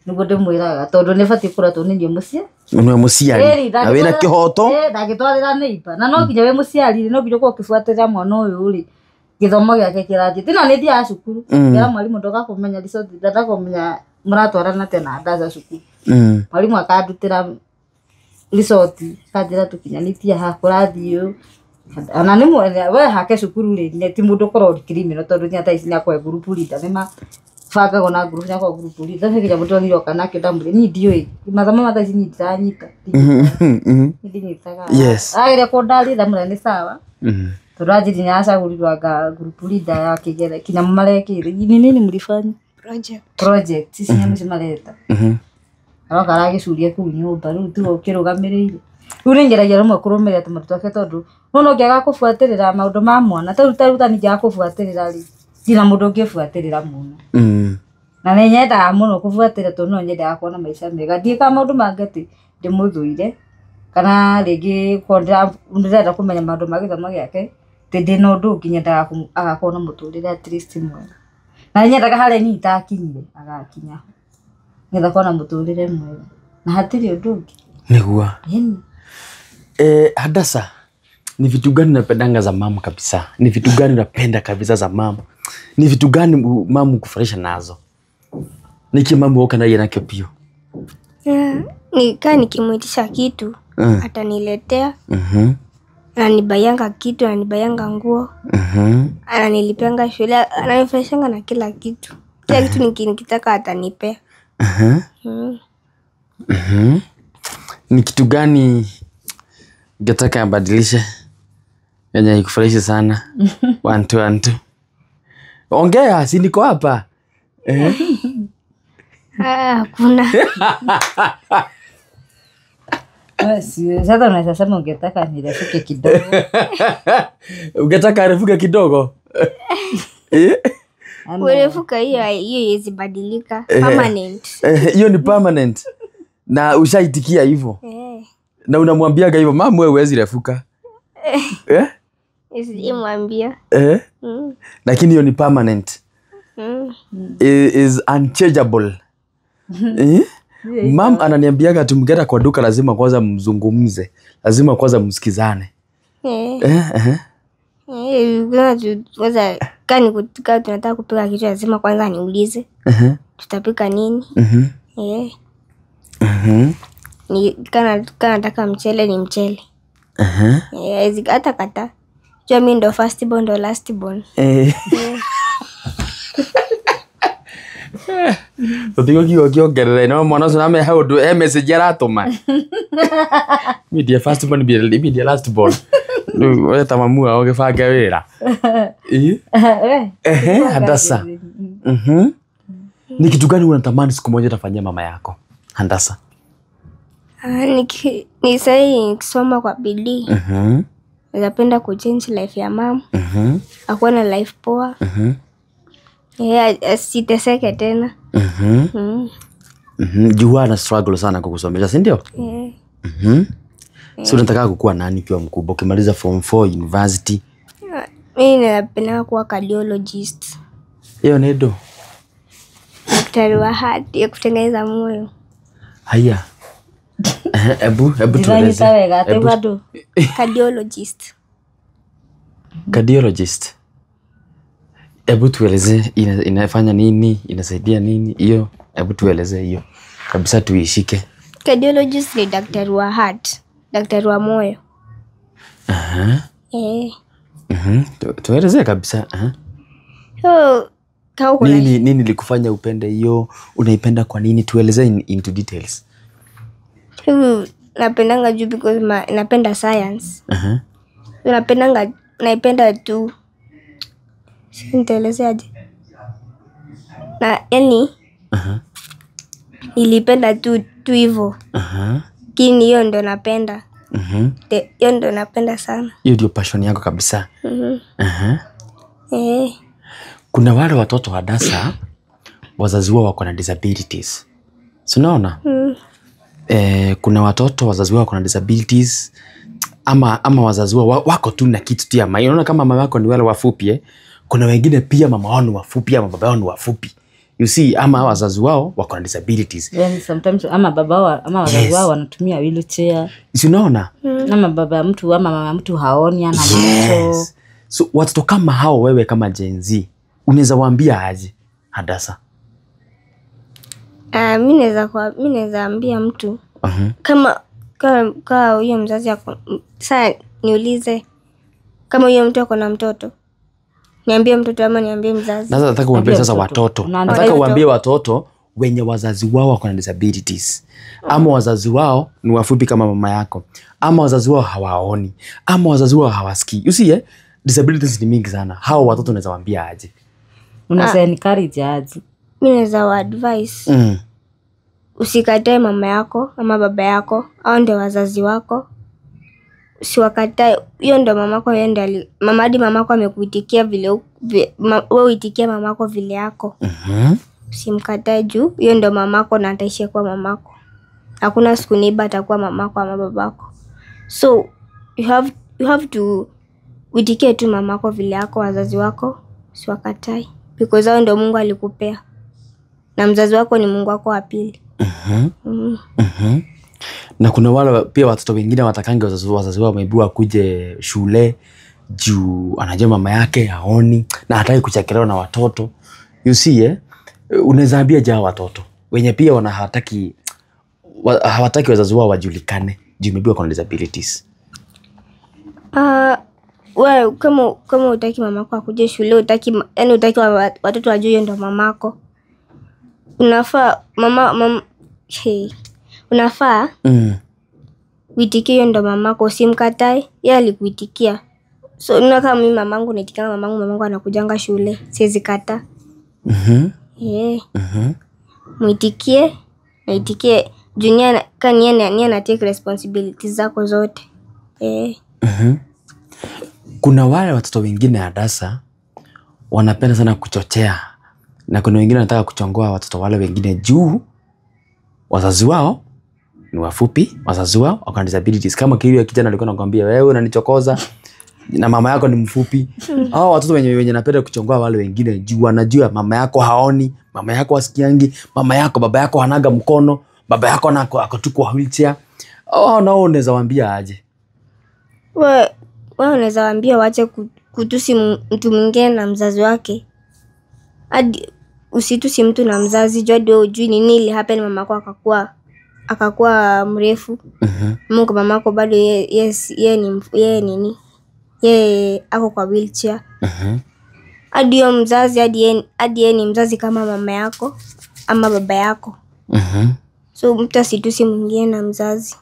Niguo ndimwiraga tondu ni bati kuratwo ni ndio muciari. Nwe muciari. Na wina kihoto. Ndagitwarira neiba. Na no nginya we muciari no nginya ukibuatira mwana uyu ri. Githomo giake kirathi. Tina ni thia cukuru. Ya mwalimu ndoka kumenya result ndata kumenya muratwarana tena ndaza cukuru. Mwalimu akandutira result kanjira tukinyanitia ha kurathi uyu. Ana ni mwene we hake cukuru ri ni ti mundu korwo criminal tondu nya taici ni akwa group leader ni ma fanga gona group ni akwa group leader nginya mundu ngiro kana ke ndamuri ni ndioi mathamo mataici ni ndanyita ndinitaga agire ko ndari thamura ni sawa tondu ajiri ni acagurirwa nga group leader ya kigere kinya marekire ni nini mlifanya project sisi nyamu cimareta aroka aragicuria kuu nyumba riu tu ukirugamirire riu ningeragia rumwe kurumiria tumatu twake tondu no ngiaga kubuatirira maundu ma mwana taruta ningiaga kubuatirira ri ndina mundu ungibuatirira muno na nenyendaga muno kubuatirira tondu no nyendaga kuona maica mega ndiika maundu mangati ndimuthuire kana ringi ndĩrenda kumenya maundu ma gĩthomo gĩake ti ndina undu nginyendaga agakorwo na muturire at least mwega na nyendaga haria ni itakinyire agakinya ngetha kuona muturire mwega na hatiri undu ungi niguo Hadasa, ni vitu gani unapendanga za mama kabisa? Ni vitu gani unapenda kabisa za mama? Ni vitu gani mama kufurahisha nazo? Niki mama woka na yeye pio? Nika nikimuitisha kitu ataniletea. Ananibayanga kitu, ananibayanga nguo. Ananilipanga shule, ananifurahishanga na kila kitu. Kila kitu nikitaka atanipea. Ni kitu gani ungetaka abadilishe yenye ikufurahisha sana? Wantu. Ongea, si niko hapa. Hakuna. Sasa unaweza sema ungetaka nirefuke kidogo. Ungetaka arefuke kidogo? Urefuka hiyo haiwezi badilika. Permanent. Hiyo ni permanent. Na ushaitikia hivyo? Na unamwambiaga hivyo, mama wewe huwezi refuka? Simwambia. Lakini hiyo ni permanent. Is unchangeable. Mam ananiambiaga tumgeta kwa duka lazima kwanza mzungumze. Lazima kwanza msikizane. Kwanza kani kutika tunataka kupika kitu lazima kwanza niulize. Tutapika nini? Ni kana nataka mchele ni mchele. Hata kata. Jua mimi ndo first born ndo last born. Tutigo kiongerera no mwana ucio name how do message aratuma. Media first born media last born. Wewe tamamu au gifanga wira. Hadasa. Ni kitu gani unatamani siku moja utafanyia mama yako? Hadasa. Ni sahi nikisoma kwa bidii. Napenda kuchange life ya mama. Akuwa na life poa. Asiteseke tena. Jua na struggle sana kukusomesha, si ndio? So unataka kukuwa nani ukiwa mkubwa ukimaliza form 4 university? Mimi napenda kuwa cardiologist. Hiyo ni ndo daktari wa heart ya kutengeneza moyo. Haya. Ebu tueleze. Cardiologist. Ebu tueleze inafanya nini, inasaidia nini hiyo? Ebu tueleze hiyo. kabisa tuishike. Cardiologist ni daktari wa heart, daktari wa moyo. Tueleze kabisa. So nini likufanya upende hiyo? Unaipenda kwa nini? Tueleze into details. Napendanga juu because napenda science. Naipenda tu. Nitaelezeaje? Na yani nilipenda tu hivyo. Kini hiyo ndo napenda. Hiyo ndo napenda sana. Hiyo ndio passion yako kabisa. Kuna wale watoto wa DASA wazazi wao wako na disabilities. So unaona? Kuna watoto wazazi wao wako na disabilities ama wazazi wao wako tu na kitu tu ya maana. Unaona kama mama yako ni wale wafupi kuna wengine pia mama wao ni wafupi ama baba wao ni wafupi. You see, ama wazazi wao wako na disabilities. Then sometimes ama baba wao ama wazazi wao wanatumia wheelchair. Si unaona? Ama baba mtu ama mama mtu haoni ana macho. So watoto kama hao wewe kama Gen Z unaweza waambia aje Hadasa? Mimi naweza ambia mtu kama huyo mzazi yako. Sasa niulize, kama huyo mtu ako na mtoto, niambie mtoto ama niambie mzazi? Sasa nataka uambie sasa watoto. Nataka uambie watoto wenye wazazi wao wako na disabilities. Ama wazazi wao ni wafupi kama mama yako. Ama wazazi wao hawaoni. Ama wazazi wao hawasikii. You see, disabilities ni mingi sana. Hao watoto unaweza waambia aje? Unaweza encourage aje? Mimi naweza wa advice. Usikatae mama yako ama baba yako, au ndio wazazi wako. Usiwakatae. Hiyo ndio mamako, yeye ndio hadi mamako amekuitikia vile wewe uitikia mamako vile yako. Usimkatae juu hiyo ndio mamako na ataishi kwa mamako. Hakuna siku niba atakuwa mamako ama babako. So you have to uitikie tu mamako vile yako, wazazi wako usiwakatai because hao ndio Mungu alikupea. Na mzazi wako ni Mungu wako wa pili. Na kuna wale pia watoto wengine watakange wazazi wao wameibua kuje shule juu anajua mama yake haoni na hataki kuchekelewa na watoto. You see, unaweza ambia je watoto wenye pia hawataki wazazi wao wajulikane juu imebua kuna disabilities? Wewe kama utaki mamako akuje shule, utaki watoto wajue ndo mamako. Unafaa unafaa uitikie ndo mamako, usimkatae. Yeye alikuitikia. So kama mimi mamangu naitikia mamangu anakujanga shule, siwezi kata. Muitikie, naitikie dunia kania na take responsibilities zako zote. Kuna wale watoto wengine Hadasa wanapenda sana kuchochea. Na kuna wengine wanataka kuchongoa watoto wale wengine juu wazazi wao ni wafupi, wazazi wao wako na disabilities. Kama kile kijana alikuwa anakuambia wewe unanichokoza na mama yako ni mfupi. Hao watoto wenye napenda kuchongoa wale wengine juu wanajua mama yako haoni, mama yako hasikiangi, baba yako hanaga mkono, baba yako ako tu kwa wheelchair. Nao unaweza waambia aje? Wewe unaweza waambia waache kutusi mtu mwingine na mzazi wake. Hadi usitusi mtu na mzazi juu hadi hujui nini ili happen mamako akakuwa mrefu. Mungu mamako bado yeye ako kwa wheelchair. Hadi yo mzazi hadi yeye ni mzazi kama mama yako ama baba yako. So mtu asitusi mwingine na mzazi.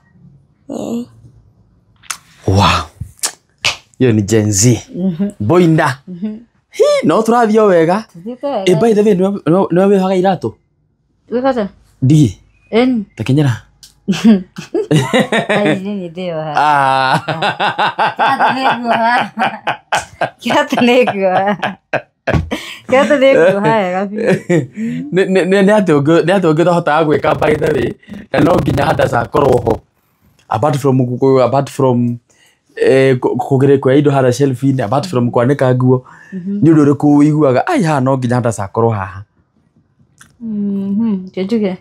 Wow. Hiyo ni Gen Z. Boinda. No turathio wega. By the way no we haga irato. Wekata. Di. Takinyera. Ai ni deo ha. Kiatu negwa. Haya gapi. Ne ate hota gweka by the way. Na no nginya Hadasa koroho. Apart from kugere kwa indo hara shelf-inĩ, apart from kwanĩka nguo, nĩ ũndũ ũrĩkũ ũiguaga ai haha no nginya Hadasa akorwo haha? Njuge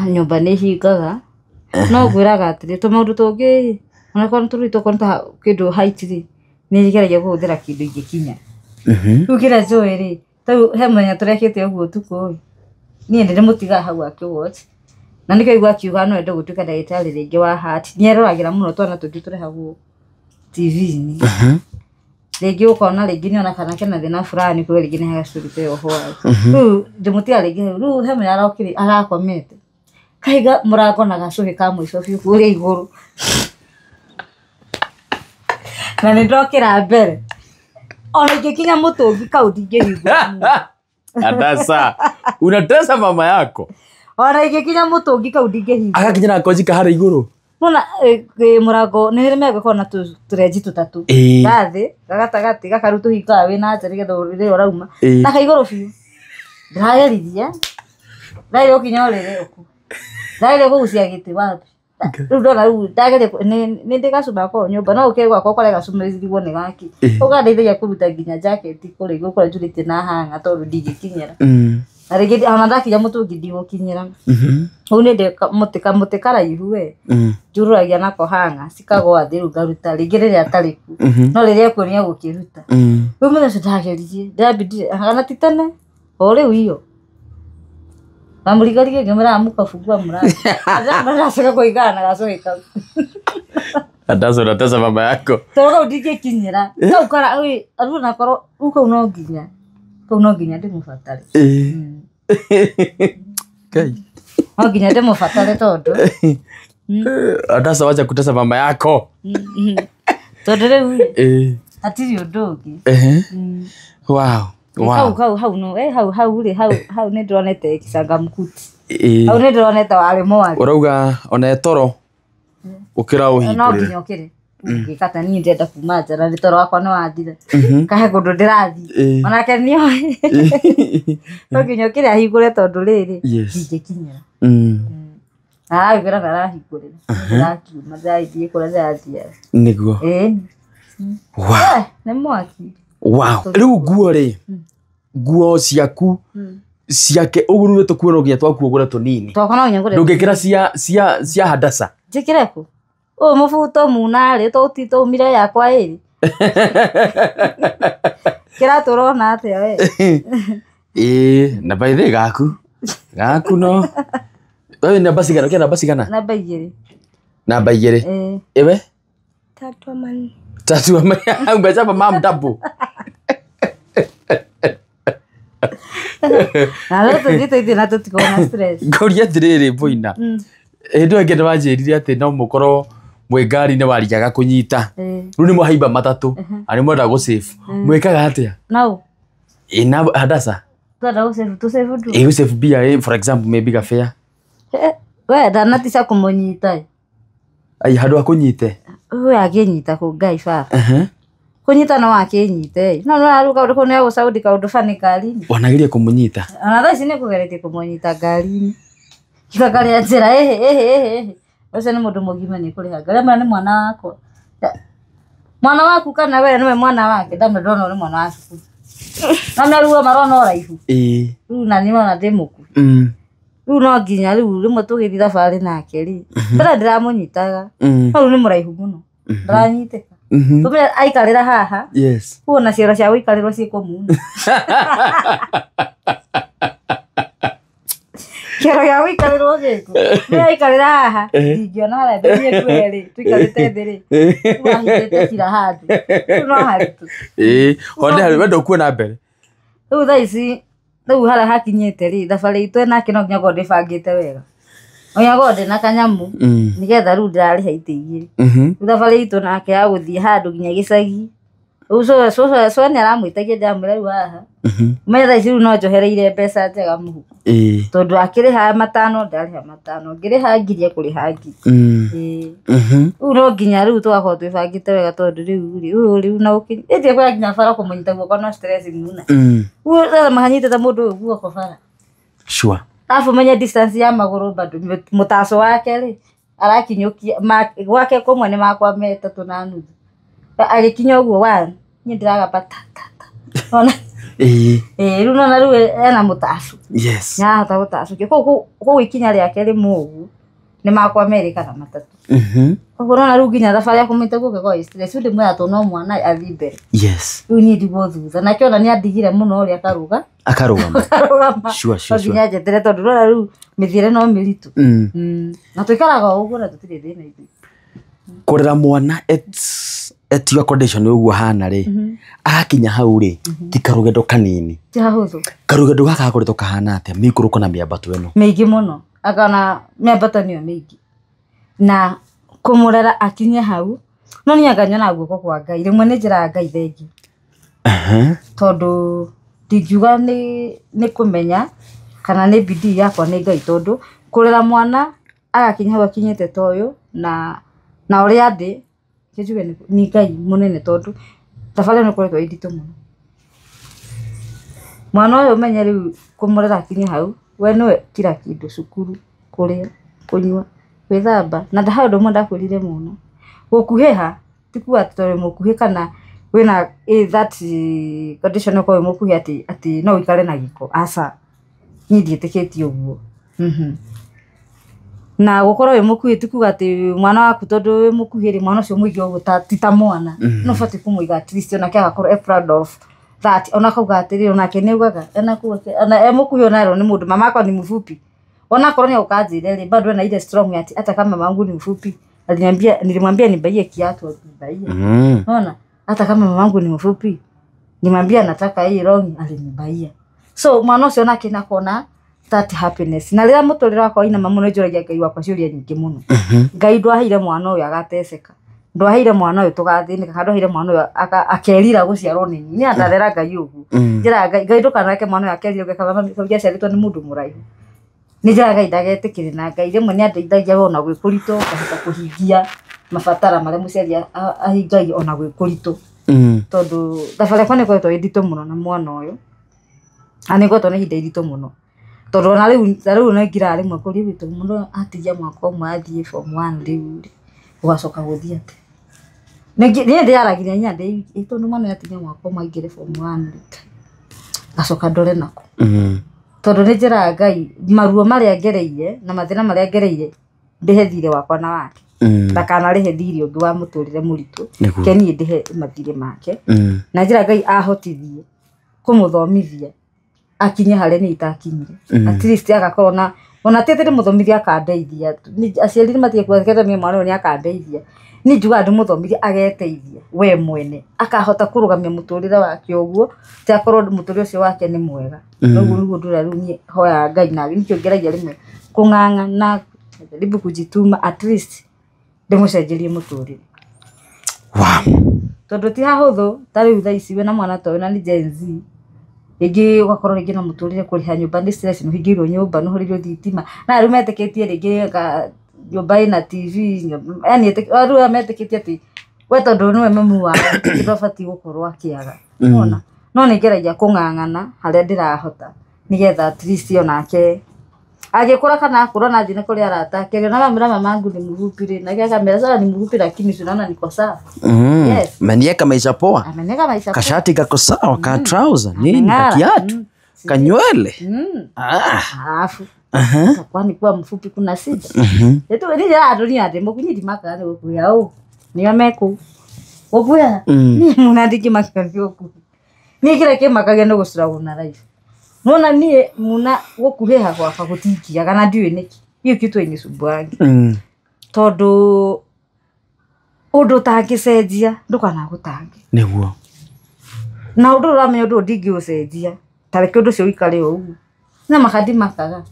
nyũmba nĩ hingaga, no ngwĩraga atĩrĩ tũmaũndũ tũngĩ onakorwo tũkorwo ta kĩndũ height rĩ, nĩ ngeragia kũhũthĩra kĩndũ ingĩkinya. Rĩu kĩrĩa njũĩ rĩ, he mũthenya tũrekĩte ũguo ũtukũ niĩ nĩ ndĩmũtiga hau akĩ watch na nikaigua akiuga no ende gutuika ndagitari ringi wa heart nieruragira muno twana tuti turehagwo TV-ini ringi ukona ringi niona kana kena thina fulani kwa ringi ni hagacurite oho riu ndimutia ringi riu he mwe arokiri arakomete kaiga murango na gacuhi ka mwico biu kuria iguru na nindokira mbere ona ikikinya mutungi kau ndingihingura Hadasa unatesa mama yako ona ikikinya mutungi kau ndingihingura agakinya koji kahara iguru muna murango ni mega kona turenji tutatu gathi gagatagati gakarutu hika we na njari getho rire orauma na kaiguru biu ndiragerithia ndai ukinya rire uku ndai kugucia giti wapi riu ndona riu ndageria ni ndigacuma ko nyumba no ukegwa ko kore gacumĩrĩrwo nĩ gaki ũgandeithagia kũruta nginya jacket kũrĩ igũkora njurĩte na hanga tondũ ndingĩkinyĩra na rĩngĩ ona ndakinya mũtũngi ndigũkinyĩra rĩu nĩ mũtĩ karaihu we njurũragia nako hanga cikagwa thĩ rĩu ngaruta rĩngĩ rĩrĩa atarĩ ku no rĩrĩa kuo nĩ egũkĩruta rĩu mũthenya ũcio ndageririe ndambindire kana ti tene o rĩu iyo amurigarie ngemera muka fungua mlango ndashaka kuigana gacoke kau Hadasa unatesa mama yako toka ndingĩkinyĩra kau kara we aruna nakorwo uko no nginya ndimubatare kai no nginya ndimubatare tondu Hadasa wacha kutesa mama yako tondu rĩu atiri ũndũ ũngĩ wow hau no hau nĩ ndĩronete Kisangamkuti hau nĩ ndĩronete warĩ mwari urauga ona toro ukira uhingurira no nginya ukire ngikata niĩ ndĩrenda kuma nja na toro wakwa nĩ wathira kahe kũndũ ndĩrathi onake nĩoĩ no nginya ukire ahingũre tondũ rĩrĩ ndingĩkinyĩra aragĩra arahingũrĩra ndĩrakiuma ndĩrathiĩ kũrĩa ndĩrathiaga nĩguo wow nĩ mwaki wow riu nguo ciaku ciake uguru tukuona ugia twaku ugura tunini twakona nyangure ndungikira cia Hadasa njikire ku mubuto munari to mire yakwa iri kira turona atia we na baithe gaku no wewe na basi gana na bayire ewe tatu amani ngachapa mam double Nalo ndite na tutikona stress. Ngoria thiriri boina. Endo ngende wanjirire ati no mukoro mwe ngari ne wariaga kunyita. Riu ni muhaimba matatu. Ani mwenda go save. Mwekaga atia? No. Na Hadasa. Tada go save to save do. Go save bia for example maybe gafea. We dana tisa kumunyita. Ai handu akunyite. We agenyita ku ngai baba. Kunyita no akenyite no aruga uri kone go Saudi ka udufani kalini wanagiria kumunyita anatha sine kugeretie kumunyita galini kigakari ajira ose ni mundu mugima ni kuri hagara mwana ni mwana waku kana wewe ni mwana wake ndamwe ndona uri mwana waku na meruo marona oraihu riu na ni mwana demuku riu no nginya riu rimwe tugithira bari nake ri ndiramunyitaga riu ni muraihu muno ndanyiteka Tume aikarira haha. Yes. Kuona ciara cia guikarirwo ciiko muno. Kero ya guikarirwo giko. Ni aikarira haha. Ndingiona hara ndĩrie kweri. Tuikarite thiri. Wahitete kira handu. No haritu. Honde hari wendo kuona mbere. Riu thaa ici riu hara hakinyite ri thabari itu nake no nginya gonde bangite wega. Oya gode na kanyamu nigetha riu ndirariha ite igiri thabari itu nake ya guthie handu nginya gicagi so ni aramwitagia ndamwira riu haha metha ici riu no njohereire mbeca njega muhuko tondu akiriha matano ndariha matano ngiriha ngiri ekuriha ngiri riu no nginya riu twakorwo twibangite wega tondu riu na ukinyi ĩtie kwa nginya bara kumunyita guoko no stress muna riu mahanyitĩte mũndũ ũyũ guoko bara sure afu menya distance ya maguru bado mutaso wake ri arakinyukia gwake komwe ni makwa metatu na nuthu agikinya uguo wa ni ndiraga patata ona riu na riu ena mutaso yes ya ta mutaso ko ikinya riake ri mugu ni makwa meri kana matatu Korona rĩu nginya thabarĩ akumĩte gũke kwa stress ndĩ mwĩra to no mwana athi mbere. Yes. Rĩu niĩ ndigwo thutha na kĩona nĩ andigire mũno ũrĩa akarũgama. Sure. Nginya njetere tondũ rora rĩu mĩthiĩre no mĩritũ. Na tũikaraga ũguo na tũtirĩ thĩna ithuĩ. Kũrera mwana at your condition ũguo hana rĩ agakinya hau rĩ ti karũgendo kanini. Ti hahũthũ. Karũgendo gaka gakoretwo kahana atĩa mĩikũrũko na mĩambato ĩno? Mĩingĩ mũno. Akana mĩambato nĩyo mĩingĩ. Na kũmũrera akinye hau no nĩ anganyona guoko kwa Ngai rĩmwe nĩ njĩraga Ngai thengi. Tondũ ndingiuga nĩ kũmenya kana nĩ bidii yakwa nĩ Ngai tondũ kũrera mwana agakinya hau akinyĩte ta ũyũ na ũrĩa ndĩ kĩjuge nĩ Ngai mũnene tondũ thabarĩ nĩ koretwo nditũ mũno. Mwana ũyũ menye rĩu kũmũrera akinye hau we nĩwe kila kĩndũ cukuru kũrĩa kũnyua gwĩthamba na ndaha ũndũ ũmwe ndakwĩrire mũno gũkuhĩha ti kuga atĩ tondũ mũkuhĩ kana wĩna that condition ũko wĩ mũkuhĩ atĩ no ũikare na gĩko aca niĩ ndiĩtĩkĩtie ũguo. Na gũkorwo wĩ mũkuhĩ ti kuga atĩ mwana waku tondũ wĩ mũkuhĩ rĩ mwana ũcio mũingĩ ũguo ti ta mwana no batiĩ kũmũiga at least onake agakorwo proud of that ona kauga atĩrĩ onake nĩ augaga ona mũkuhĩ onarwo nĩ mũndũ mama akwa ni mfupi ona koroni ukaanzire ile bado na ile strong ati hata kama mamangu ni mfupi nilimwambia nibaie kiatu akibaie. Unaona hata kama mamangu ni mfupi nimwambia nataka hii long alinibaia. So mwana ucio nake nakona that happiness na rĩrĩa mũtũrĩre wakwa ina mamu nĩ njũragia Ngai wakwa ciũria nyingĩ mũno. Ngai ndwaheire mwana ũyũ agateceka ndwaheire mwana ũyũ tũgathĩnĩka kana ndwaheire mwana ũyũ akerira gũciarwo nĩ niĩ andarera Ngai ũguo njĩra Ngai ndũkanake mwana ũyũ akerira gũkaga gũciarĩtwo nĩ mũndũ mũraihu. Nĩ njĩra Ngai ndagetĩkĩre na Ngai rĩmwe nĩ andeithagia ona gwĩkũritũ kahota kũhingia mabatara marĩa mũciari ahingagia ona gwĩkũritũ. Tondũ thabarĩ yakwa nĩ ĩkoretwo nditũ mũno na mwana ũyũ na nĩ ĩkoretwo nĩ ihinda iritũ mũno tondũ ona rĩu nĩ ngiraga rĩmwe kũrĩa witũ mũndũ atigia mwaka ũmwe athiĩ form 1 rĩu ũgacoka gũthiĩ atĩ niĩ ndĩaragiria inya tondũ mwana atigia mwaka ũmwe aingĩre form 1 gacoka ndore nako. Tondũ nĩ njĩraga Ngai maruo marĩa ngereire na mathĩna marĩa ngereire ndĩhe thirĩ wakwa na wake ndakanarĩhe thirĩ ũngĩ wa mũtũrĩre mũritũ ke niĩ ndĩhe mathirĩ make na njĩra Ngai ahotithie kũmũthomithia akinye harĩa niĩ itakinyire at least agakorwo na ona tetete mũthomithia akandeithia aciari matige kwĩrĩkĩra mĩ mwana ũyũ nĩ akandeithia niĩ njugaga ndĩmũthomithie ageteithia we mwene akahota kũrũgamia mũtũrĩre wake ũguo ti akorwo mũtũrĩre ũcio wake nĩ mwega. Ũguo nĩguo ndũra rĩu niĩ hoya Ngai na nĩkĩo ngeragia rĩmwe kũng'ang'a na ndĩbu kujituma at least ndĩmũcenjerie mũtũrĩre. Tondũ ti hahũthũ ta rĩu thaa ici wĩna mwana ta ũyũ na nĩ Gen Z rĩngĩ ũgakorwo rĩngĩ na mũtũrĩre kũrĩha nyũmba nĩ stress no hingĩirwo nyũmba no hũrĩrwo thitima na rĩu metĩkĩtie rĩngĩ nyũmba ĩna TV yani rĩu metĩkĩtie atĩ we tondũ nĩwe mamu wao ndũbatiĩ gũkorwo akĩaga. Unaona no nĩ ngeragia kũng'ang'ana harĩa ndĩrahota nĩgetha at least onake agĩkũra kana akũra na thina kũrĩa arata kĩrĩa na mamangu ni mfupi rĩ na kaka mera sawa ni mfupi lakini tunaona niko sawa. Yes. Manieka maisha poa. Ameneka maisha poa. Kashati kako sawa ka trouser nini kiatu kanywele. Alafu kwani kwa mfupi kuna shida. Yetu ni ya dunia ate mukunyiti makane okuya au niyo meko okuya ni munandiki makane oku ni kile kemakagia no gũcura na life. Nona niĩ muna gũkuhĩha gwakwa gũtingiaga kana ndiũĩ nĩkĩ hiyo kitu inisumbwangi tondũ ũndũ ũtangĩcenjia ndũkanagũtange nĩguo na ũndũ ũramenya ũndũ ndingĩũcenjia tareke ũndũ ũcio ũikare o ũguo na makandi makaga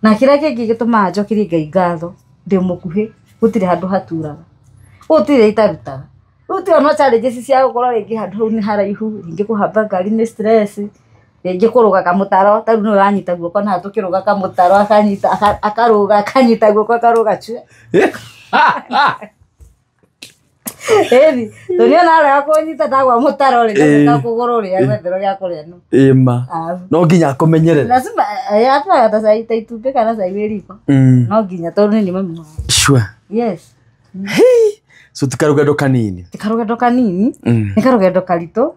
na kĩrĩa kĩngĩ gĩtũmaga njokerie Ngai ngatho ndĩ mũkuhĩ gũtirĩ handũ haturaga gũtirĩ itarutaga gũtirĩ no challenges cia gũkorwo rĩngĩ handũ hau nĩ haraihu rĩngĩ kũhamba ngari nĩ stress rĩngĩ kũrũga kamũtaro tarũ nĩ ũranyita guoko na tũkĩrũga kamũtaro akanyita akarũga akanyita guoko akarũga chwe Ebi tũrĩ na arĩa kũnyita ndagwa mũtaro rĩ na kũgũrũ rĩ gwetherwo gĩa kũrĩa no ĩma no nginya akũmenyerere lazima hata atasaita itumbĩ kana saiwe riko no nginya tondũ nĩ mami sure yes so tikarũgendo kanini nĩ karũgendo karitũ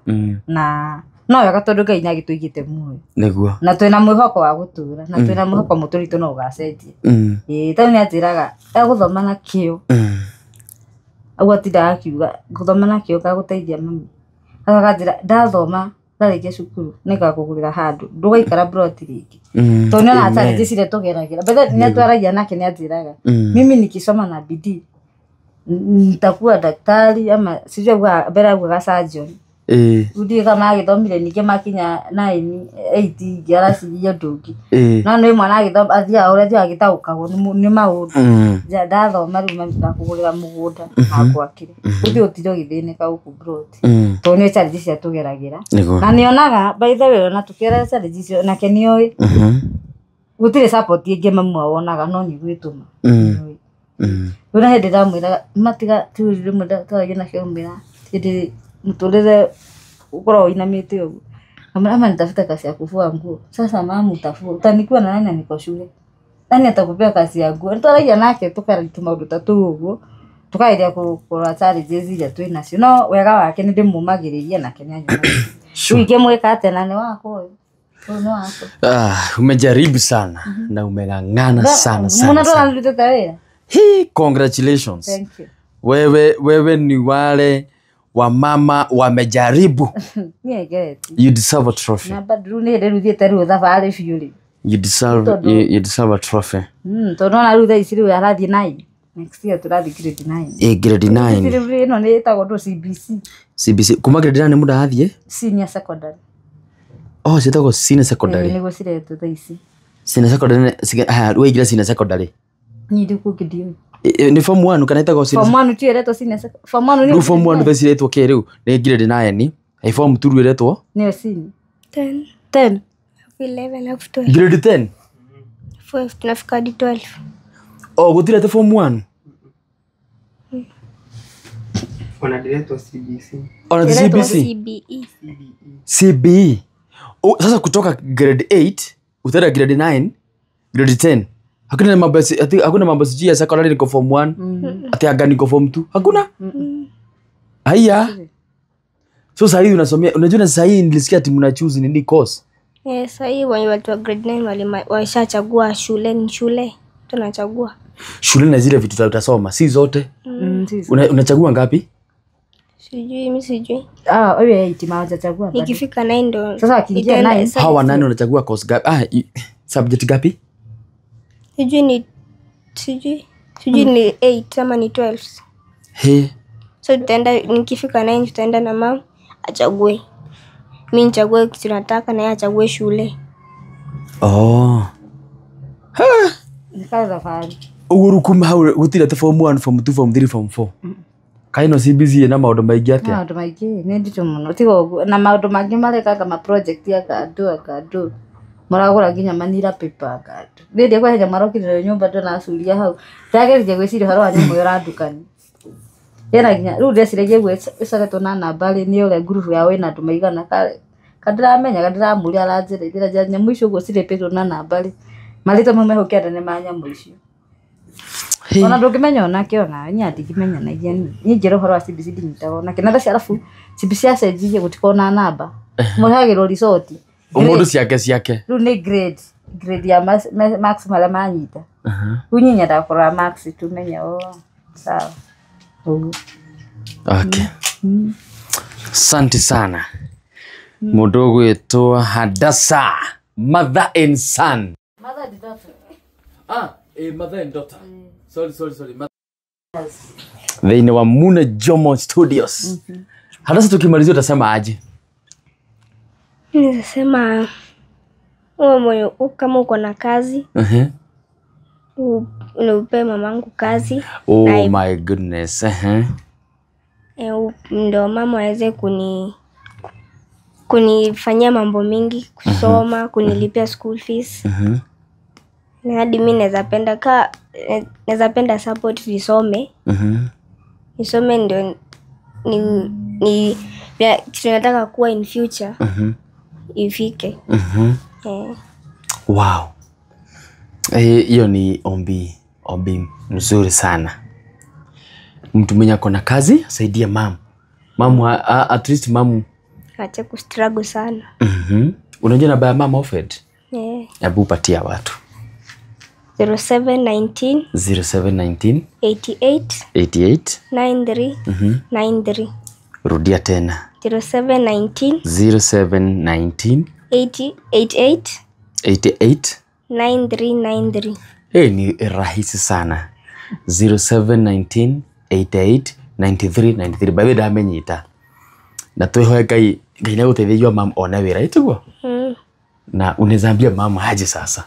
na no wega tondu Ngai nĩ agĩtũigĩte muoyo Nĩguo. na twĩna mwĩhoko wa gũtũra na twĩna mwĩhoko mũtũritũ no ũgacenjia tau nĩ anjĩraga egũthoma na kĩo aguo atindaga akiuga gũthoma na kĩo gagũteithia mami akanjĩra ndathoma ndarĩkia cukuru nĩngakũgũrĩra handũ ndũgaikara broti rĩngĩ tondũ nĩona challenges iria tũgeragĩra bethe nĩtwaragia nake nĩanjĩraga mimi nikisoma na bidii nitakuwa daktari ama sijui mbere augaga surgeon Rudi kama agĩthomire ningĩ makinya 9 8 ngĩaraciria ndũngĩ no nĩ mwana agĩthoma athiaga ũrĩa athiaga agĩtaũkagwo nĩ maũndũ ndathoma rĩu mami ndakũgũrĩra mũgũnda akwakire ũthiĩ ũtire ũgĩthĩnĩka gũkũ broti tondũ nĩ challenges cia tũgeragĩra na nĩonaga by the way ona tũkĩera challenges icio nake nĩoĩ gũtirĩ support ĩngĩ mamu wonaga no nĩ gwĩtũma Una hĩndĩ ndamwĩraga matiga tũrire mũndũ twaragia na kĩomĩra hĩndĩ mtoleze ukora uinamite huko kama nitafuta kazi ya kufua nguo sasa mama utafua utanikuwa na nani niko shule nani atakupea kazi ya nguo nitaragia nake tukarita maundu tatu uguo tukairia kukora challenges iria twĩ nacio no wega wake nĩ ndĩmumagĩrĩria nake nĩanyuma uige mweka atena nĩ wako umejaribu sana na umeng'ang'ana sana mbona ndo nalitoka wewe congratulations thank you wewe ni wale wa mama wamejaribu you deserve a trophy na bado ni ndirudie taru thabarĩ biũ you deserve a trophy tondu na rutha iciri we arathi 9 next year turathi grade 9 grade 9 iciri ino ni ĩtagwo ndo CBC kuma grade 9 mũndũ athie senior secondary citagwo senior secondary nĩguo ciretwo thaa ici senior secondary we ingĩra senior secondary ni ndikũ kĩdio ni form 1 kana itagwo form 1 tu iretwo senior form 1 ni form 1 thaa ciretwo kĩ rĩu nĩ grade 9 form 2 iretwo nĩ senior 10 11 up to grade 10 4 tunafika hadi 12 gũtirete form 1 ona director CBC ona CBC CBE sasa kutoka grade 8 utaenda grade 9 grade 10 hakuna mambo sijui ya secondary niko form 1 ati anga niko form 2 hakuna haya so sasa hivi unasomea unajua sasa hivi nilisikia ati mna choose nini course sasa hivi watu wa grade 9 walishachagua shule tunachagua shule na zile vitu tutasoma si zote unachagua ngapi mimi sijui wewe iti hajachagua ikifika 9 ndo sasa akiingia 9 hawa nani wanachagua course gapi subject gapi sijui ni 8 ama ni 12 so tutaenda nikifika 9 tutaenda na mama achague mimi nichague kitu nataka na yeye achague shule nikaza fari uguru kuma hau gutira form 1 form 2 form 3 form 4 kaino CBC na maundu maingĩ atia maundu maingĩ nĩ ndito mũno tigo na maundu mangĩ marekaga ma project ya kandu maragura nginya manira paper kandu ndĩ kwa henya marokire nyumba ndo na suria hau ndagereje gwĩciria haro wa nyamũ ĩrandukani yena nginya rĩu ndĩreciria gwĩcaretwo na namba rĩ nĩ ũrĩa group yao ĩna andũ maigana kandiramenya kandiramũria aranjereithĩra nyamũ icio ũguo cirĩpĩtwo na namba rĩ marĩtwa mau mehũkĩte nĩ ma nyamũ icio ona ndũngĩmenya onake ona niĩ ndingĩmenyanagia niĩ njĩra ũhoro wa CBC ndinyitaga onake na thaci arabu CBC acenjirie gũtikona namba mũhagĩrwo resort mũndũ ciake rĩu nĩ grade ya max marĩa manyita rĩu niĩ nyendaga kũrora max tumenya sawa okay asante sana mũndũ ũgwĩtwo Hadasa mother and son mother and daughter mother and daughter sorry thĩinĩ wa Muna Jomo Studios Hadasa tukimalizia utasema aje Ninasema wewe moyo kama uko na kazi unipe mamangu kazi my goodness ndio mama aweze kunifanyia mambo mingi kusoma kunilipia school fees na hadi mimi naweza penda support nisome nisome ndio ni tunataka kuwa in future ifike wow hiyo ni ombi mzuri sana mtu mwenye ako na kazi saidia mamu at least mamu ache kustruggle sana. Unajua namba ya mama Ofed? Hebu patia watu. 0719 88 88 93 93. Rudia tena. 0719 88 9393. Ni rahisi sana. 0719 88 93 93. By the way, amenyita. Na tuhoe Ngai na guteithia mama ona wira itugo. Na unezambia mama haje sasa.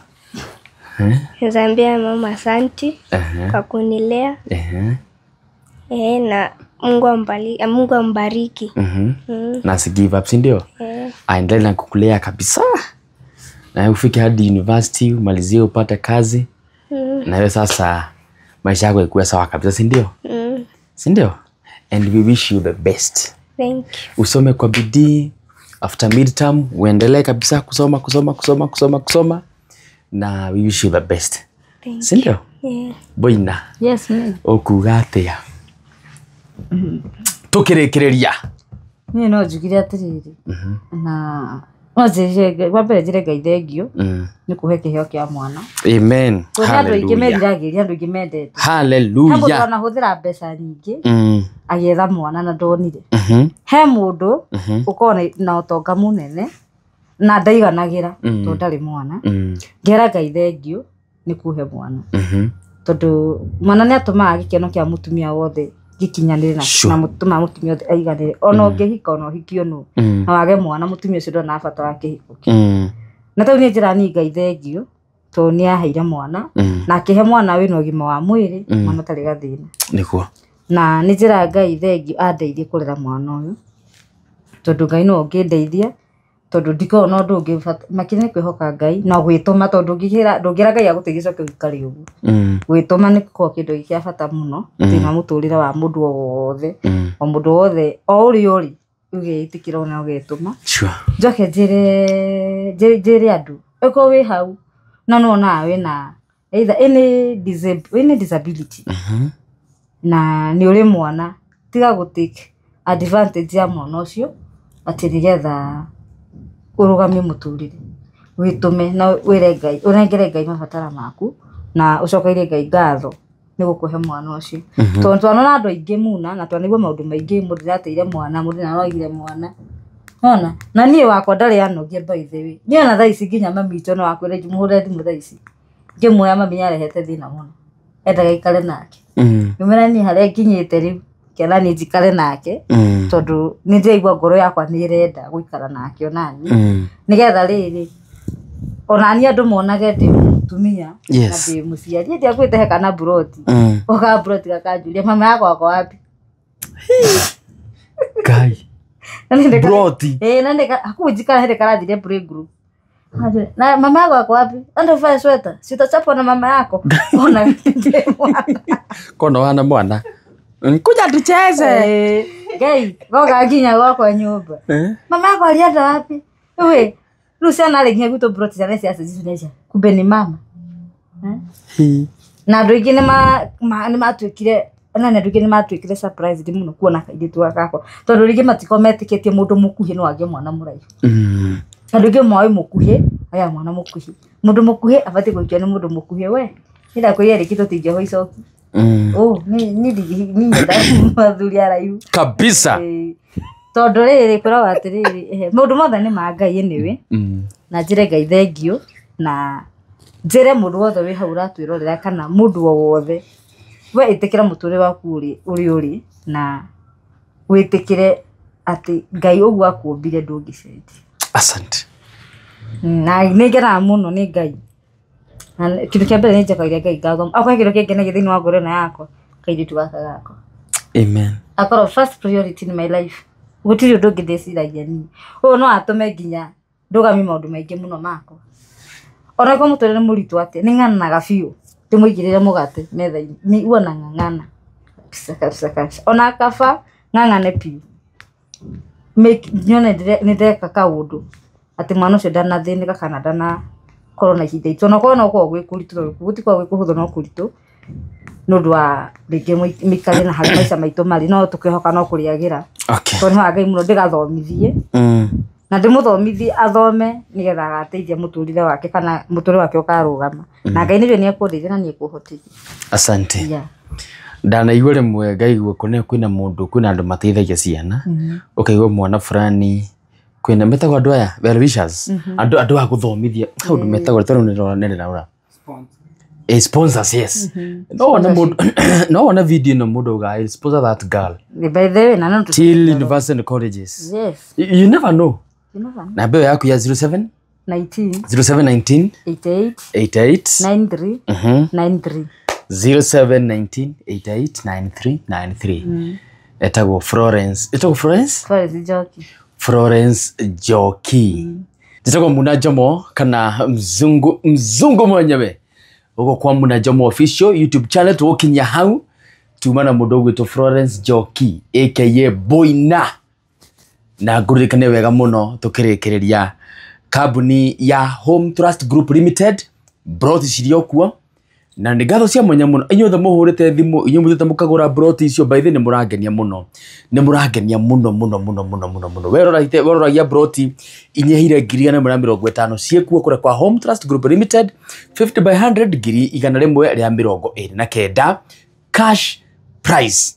Nizambia mama asante kwa kunilea. Na Mungu ambariki. Na si give up, si ndio? Aendelee na kukulea kabisa. Na ufike hadi university, umalizie upate kazi. Na wewe sasa maisha yako ikuwe sawa kabisa, si ndio? Si ndio? And we wish you the best. Thank you. Usome kwa bidii, after midterm uendelee kabisa kusoma. Na we wish you the best. Si ndio? Boina. Yes, me. Okuga atia. Tukirekereria. Ni no njugire atiriri. Na Oje wambere njire Ngai thengio ni kuhe kiheo kia mwana. Amen. Hallelujah. Andu ingimendete. Hallelujah. Mundu anahuthira mbeca nyingi agetha mwana na ndonire. He mundu ukona na utonga munene na ndaiganagira to ndari mwana. Ngera Ngai thengio ni kuhe mwana. Tondu mwana ni atumaga gikeno kia mutumia wothe gikinyanire na mutuma mutumia wothe aiganire. Ona ungihika ona uhikio no na wage mwana mutumia ucio ndo na bata wa kihiko. Na tau ni njira ni Ngai thengio to ni aheire mwana na akihe mwana wina ugima wa mwiri mwana tari gathina. Nikuo. Na ni njira Ngai thengio andeithie kurera mwana uyu. Tondu Ngai no ngindeithia tondu ndikona ndu ungi makine kwihoka Ngai na gwituma tondu ngira Ngai aguteithia kugikari ugu. Gwituma ni ko kindu kia bata muno thina muturire wa mundu wothe o mundu wothe o uri ugiitikira ona ugituma. Njoke njire andu eko wi hau na no nawe na either any disability na ni uri mwana tiga gutake advantage ya mwana ucio atirigetha urugamie muturire witume na wire Ngai urengere Ngai mabatara maku na ucokeire Ngai ngatho ni gukuhe mwana ucio. Tondu twanona andu aingi muna na twanigua maundu maingi mundu rateire mwana mundu na roigire mwana. Ona na nie wakwa ndari anogie by the way. Nie na thaici nginya mami ito no wakwire njumuhure thimu thaici. Ngimuya mami yarehete thina muno. Endaga ikare nake. Numera ni hare nginyite riu kena ni njikare nake tondu ni ndiraigua ngoro yakwa ni irenda guikara nake onani. Nigetha riri onani andu monage ndi mutumia na ndi muciari ndi akwite he kana broti. Oka broti gakanjuria mama yako wako wapi? Kai. Broti. Na ndeka akujikara hele karathire break group. Na mama yako wako wapi? Anda uvae sweta. Sitachapwa na mama yako. Ona ndio mwana. Kono wana mwana. Kuja tucheze. Ngai, goga nginya gwakwa nyumba. Mama yako alienda wapi? Wewe, Luciana aliginya guto broti za nesi asizineja. Kumbe ni mama. Na andu ingi ni matwikire surprise ndi muno kuona kairitu akako. Tondu ringi matiko metiketie mundu mukuhi no age mwana muraihu. Andu ingi mwawe mukuhi, aya mwana mukuhi. Mundu mukuhi abati gwikio ni mundu mukuhi we. Nida ko yeri kito tige hoicoki. Ni nyenda mathuri araihu kabisa. Tondu riri kora watiriri mundu mothe ni ma Ngai niwe na njire Ngai thengio na njire mundu wothe wi hau ratwirorera kana mundu wothe we itikira muture waku uri na witikire ati Ngai ugu akumbire ndungicendi. Asante. Na nigera muno ni Ngai. Na kitu kia mbere njakaire Ngai ngatho akwa kitu kingi ni githini wa ngoro na yako kairitu gaka gako. Amen. Akoro first priority in my life. Gutiri undu ngitheciragia ni no atume nginya ndugami maundu maingi muno mako. Ona ko muturire muritu ate ni ng'anaga biu ndimwigirire mugate metha-ini ni uona ng'ang'ana kabisa. Ona kaba ng'ang'ane piu nyone ndeka kaundu ati mwana ucio ndanathinika kana ndana korona ihinda itu no korona uko gwikuritu gutikwa gwikuhutho no kuritu no ndwa rĩngĩ mĩikare na harĩ maica maitũ marĩ no tũkĩhoka no kũrĩagĩra tondũ nĩ Ngai mũno ndĩgathomithie na ndĩmũthomithie athome nĩgetha agateithia mũtũrĩre wake kana mũtũrĩre wake ũkarũgama na Ngai nĩwe nĩekũndeithia na nĩekũhotithia. Asante. Ndanaigua rĩmwe ngaigua kwĩna mũndũ kwĩna andũ mateithagia ciana ũkaigua mwana fulani kwĩna metagwo andũ aya well wishers andũ a gũthomithia andũ metagwo tondũ nĩ raura sponsors. Yes. No one video no mũndũ guy sponsor that girl by the way na till university and colleges. Yes. You never know. Na mbeo yako ya 0719 88 93 93 0719889393. Etagwo Florence Njoki. Nditagwo Muna Jomo kana mzungu mwenyewe. Ugo kwa Muna Jomo official YouTube channel tuokinya hau tumana mudogo wetu Florence Njoki aka Boina. Na ngurikane wega muno tukirekereria kambuni ya Home Trust Group Limited brought cirio kuo na nĩ ngatho cia mwanya muno inyuothe muhurite thimu inyuothe mutete mukagura broti icio by the nĩ murangenia muno weroragia broti inyehire ngiri 150 ciekuo kure kwa Home Trust Group Limited 50 by 100 ngiri 129 cash price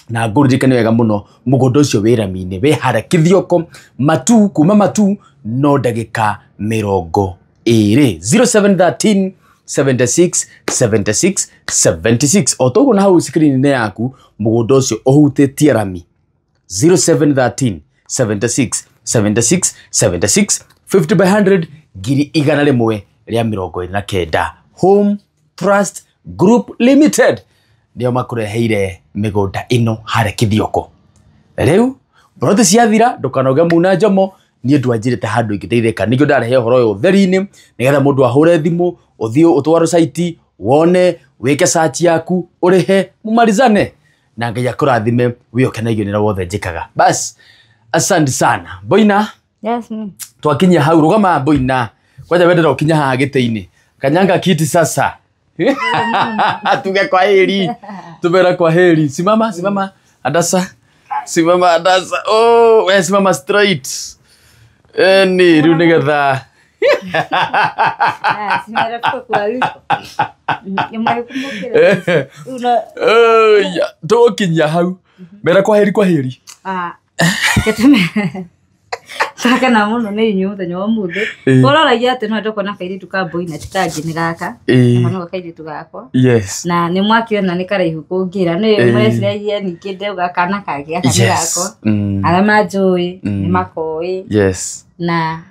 na ngũririkane wega muno mũgũnda ũcio wĩrami-inĩ wĩ harĩa Kithioko matu kuma matu no ndagĩka 20 0713 76 76 76 otogo na hau screen-inĩ yaku mũgũnda ũcio ũhutĩtie rami 0713 76 76 76 50 by 100 ngiri 129 Home Trust Group Limited ndio makureheire mĩgũnda ĩno harĩa Kithioko. Rĩu broti ciathira ndũkanoge Muna Jomo niĩ ndwanjĩrĩte handũ ingĩteithĩka nĩkĩo ndarehe ũhoro ũyũ ũtheri-inĩ nĩgetha mũndũ ahũre thimũ ũthiĩ ũtwaro site wone wĩke search yaku ũrĩhe mũmarizane na Ngai akũrathime wĩokenagio nĩ wothe njĩkaga. Bas asante sana Boina. Yes. Twakinya hau rũgama Boina kwaja wendera ũkinya haha gĩtĩ-inĩ kanyanga kiti sasa tuge kwa heri tubera kwa heri simama Adasa oh we simama straight ni rĩu nĩgetha tũkinya hau mera kwa heri Kana muno nĩ inyuĩ mũthenya wa mũthĩ ũroragia atĩ no ndokona kairĩtu ka Boina tikangi nĩ gaka kana kairĩtu gakwa. Yes. Na nĩ mwakiona nĩ karaihu kũngira nĩ mweciragia ningĩ ndeuga kana kangĩ gaka nĩ gakwa arĩa manjũĩ nĩ makoĩ. Yes. Na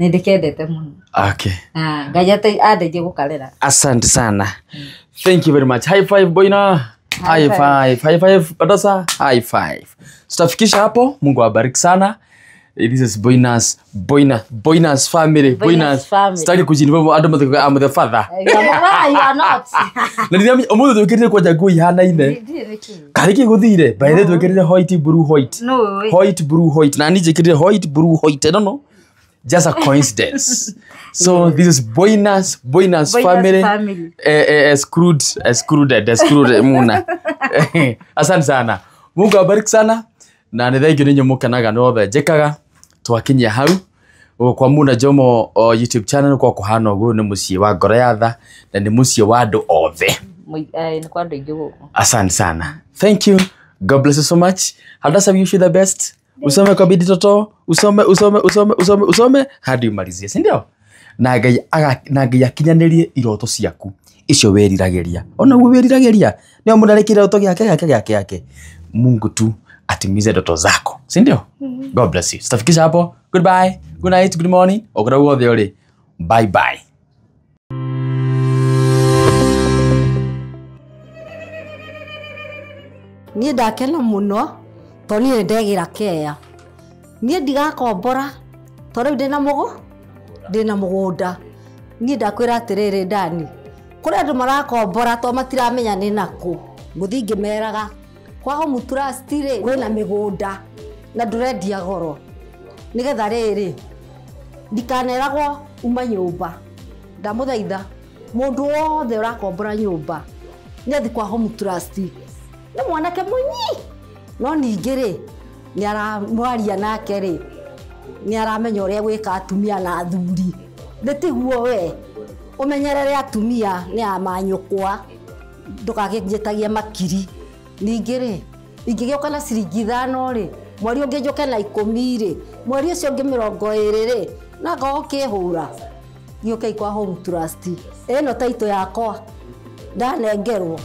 nĩ ndĩkendete mũno. Okay. Ngai andeithie gũkarera. Asante sana. Thank you very much. High five Boina. High five Adasa. High five. Tutafikisha hapo. Mungu awabariki sana. This is Boina's family. Boina's family. Sitaki kujinvolve I'm the father. You are not. Na ndio omudu twekirire kwa jagu ihana ine. Kariki guthire. By the way twekirire white blue white. No. White blue white. Na njikirire white blue white. I don't know. Just a coincidence. So this is Boina's family. Screwed Muna. Asante sana. Mungu awabariki sana. Na nĩ thaingĩ nĩ nyũmũkenaga no the njĩkaga twakinyia hau kwa Muna Jomo YouTube channel kwa kuhana ũguo nĩ mũciĩ wa ngoro ya tha na nĩ mũciĩ wa andũ othe. Nĩ kwa andũ aingĩ gũkũ. Asante sana. Thank you. God bless you so much. Hadasa wish you the best. Usome kwa bidii toto, usome hadi umalizie, si ndio? Na Ngai akinyanĩrie iroto ciaku icio weriragĩria. Ona guo weriragĩria nĩo mũndarekire iroto yake. Mungu tu atimize ndoto zako, si ndio? God bless you. Tutafikisha hapo. Goodbye, good night, good morning. Okura wothe uri. Bye bye. Niĩ ndakena mũno tondũ niĩ ndegĩra kea. Niĩ ndigakombora tondũ ndĩna mũgũnda. Niĩ ndakwĩra atĩrĩrĩ Dani, kũrĩ andũ marakombora tondũ matiramenya nĩ nakũ. Mũthiĩ ngĩmeraga kwa Home Trust rĩ wĩna mĩgũnda na ndũrendia goro. Nĩgetha rĩrĩ ndikaneragwo uma nyũmba. Ndamũthaitha mũndũ wothe ũrakombora nyũmba nĩathi kwa Home Trust nĩ mwanake mũnyi no ningĩ-rĩ nĩ aramwaria nake rĩ nĩ aramenya ũrĩa gwĩka atumia na athuri nĩ tiguo we ũmenyerere atumia nĩ amanyũkwa ndũgagĩnjĩtagie makiri ningĩ-rĩ ingĩgĩoka na ciringi 5-rĩ mweri ũngĩ njoke na 10-rĩ mweri ũcio ũngĩ 20-rĩ na ngokĩhũra gĩũke kwa Home Trust ĩno taito yakwa ndanengerwo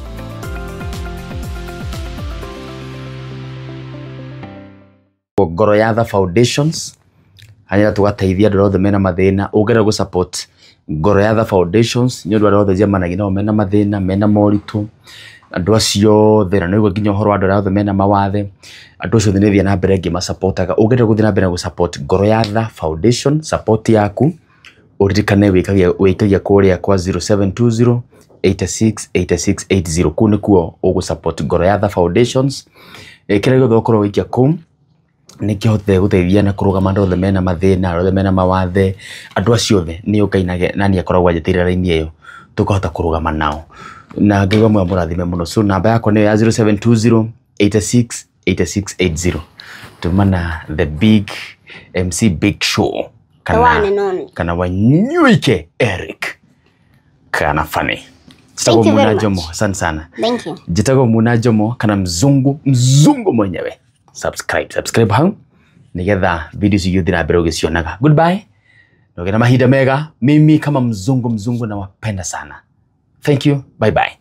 Ngoro Yatha Foundations hanyira tugateithia andũ othe mena mathĩna ũngĩenda gũ support Ngoro Yatha Foundations nĩ andũ othe jemanagio nao mena mathĩna mena moritũ andũ acio thĩna nĩ nginya ũhoro wa andũ othe mena mawathe andũ acio nĩ thia na mbere ngima supportaga ũngĩenda gũthie na mbere gũ support Ngoro Yatha Foundation support yaku uririkane wĩkagia kũrĩa kwa 0720 868680 kũ nĩkuo ũgũ support Ngoro Yatha Foundations kĩrĩa gĩothe ũkorwo wĩkia kũu nĩ kĩhote gũteithia na kũrũgama andũ othe mena mathĩna othe mena mawathe andũ acio othe nĩ ũkainage na nĩ akoragwo agĩteithĩrĩria raini ĩyo tũkahota kũrũgama nao na ngĩgwa mwe mũrathime mũno so namba yako nĩ ya 0720 868680 tumana the big MC Big Show kana Wanyuike Eric kana Fanny Jitago Muna Jomo sana Thank you. Jitago Muna Jomo kana mzungu mwenyewe subscribe hau nigetha videos yuthi na mbere ugicionaga goodbye nogena mahinda mega mimi kama mzungu na wapenda sana thank you bye bye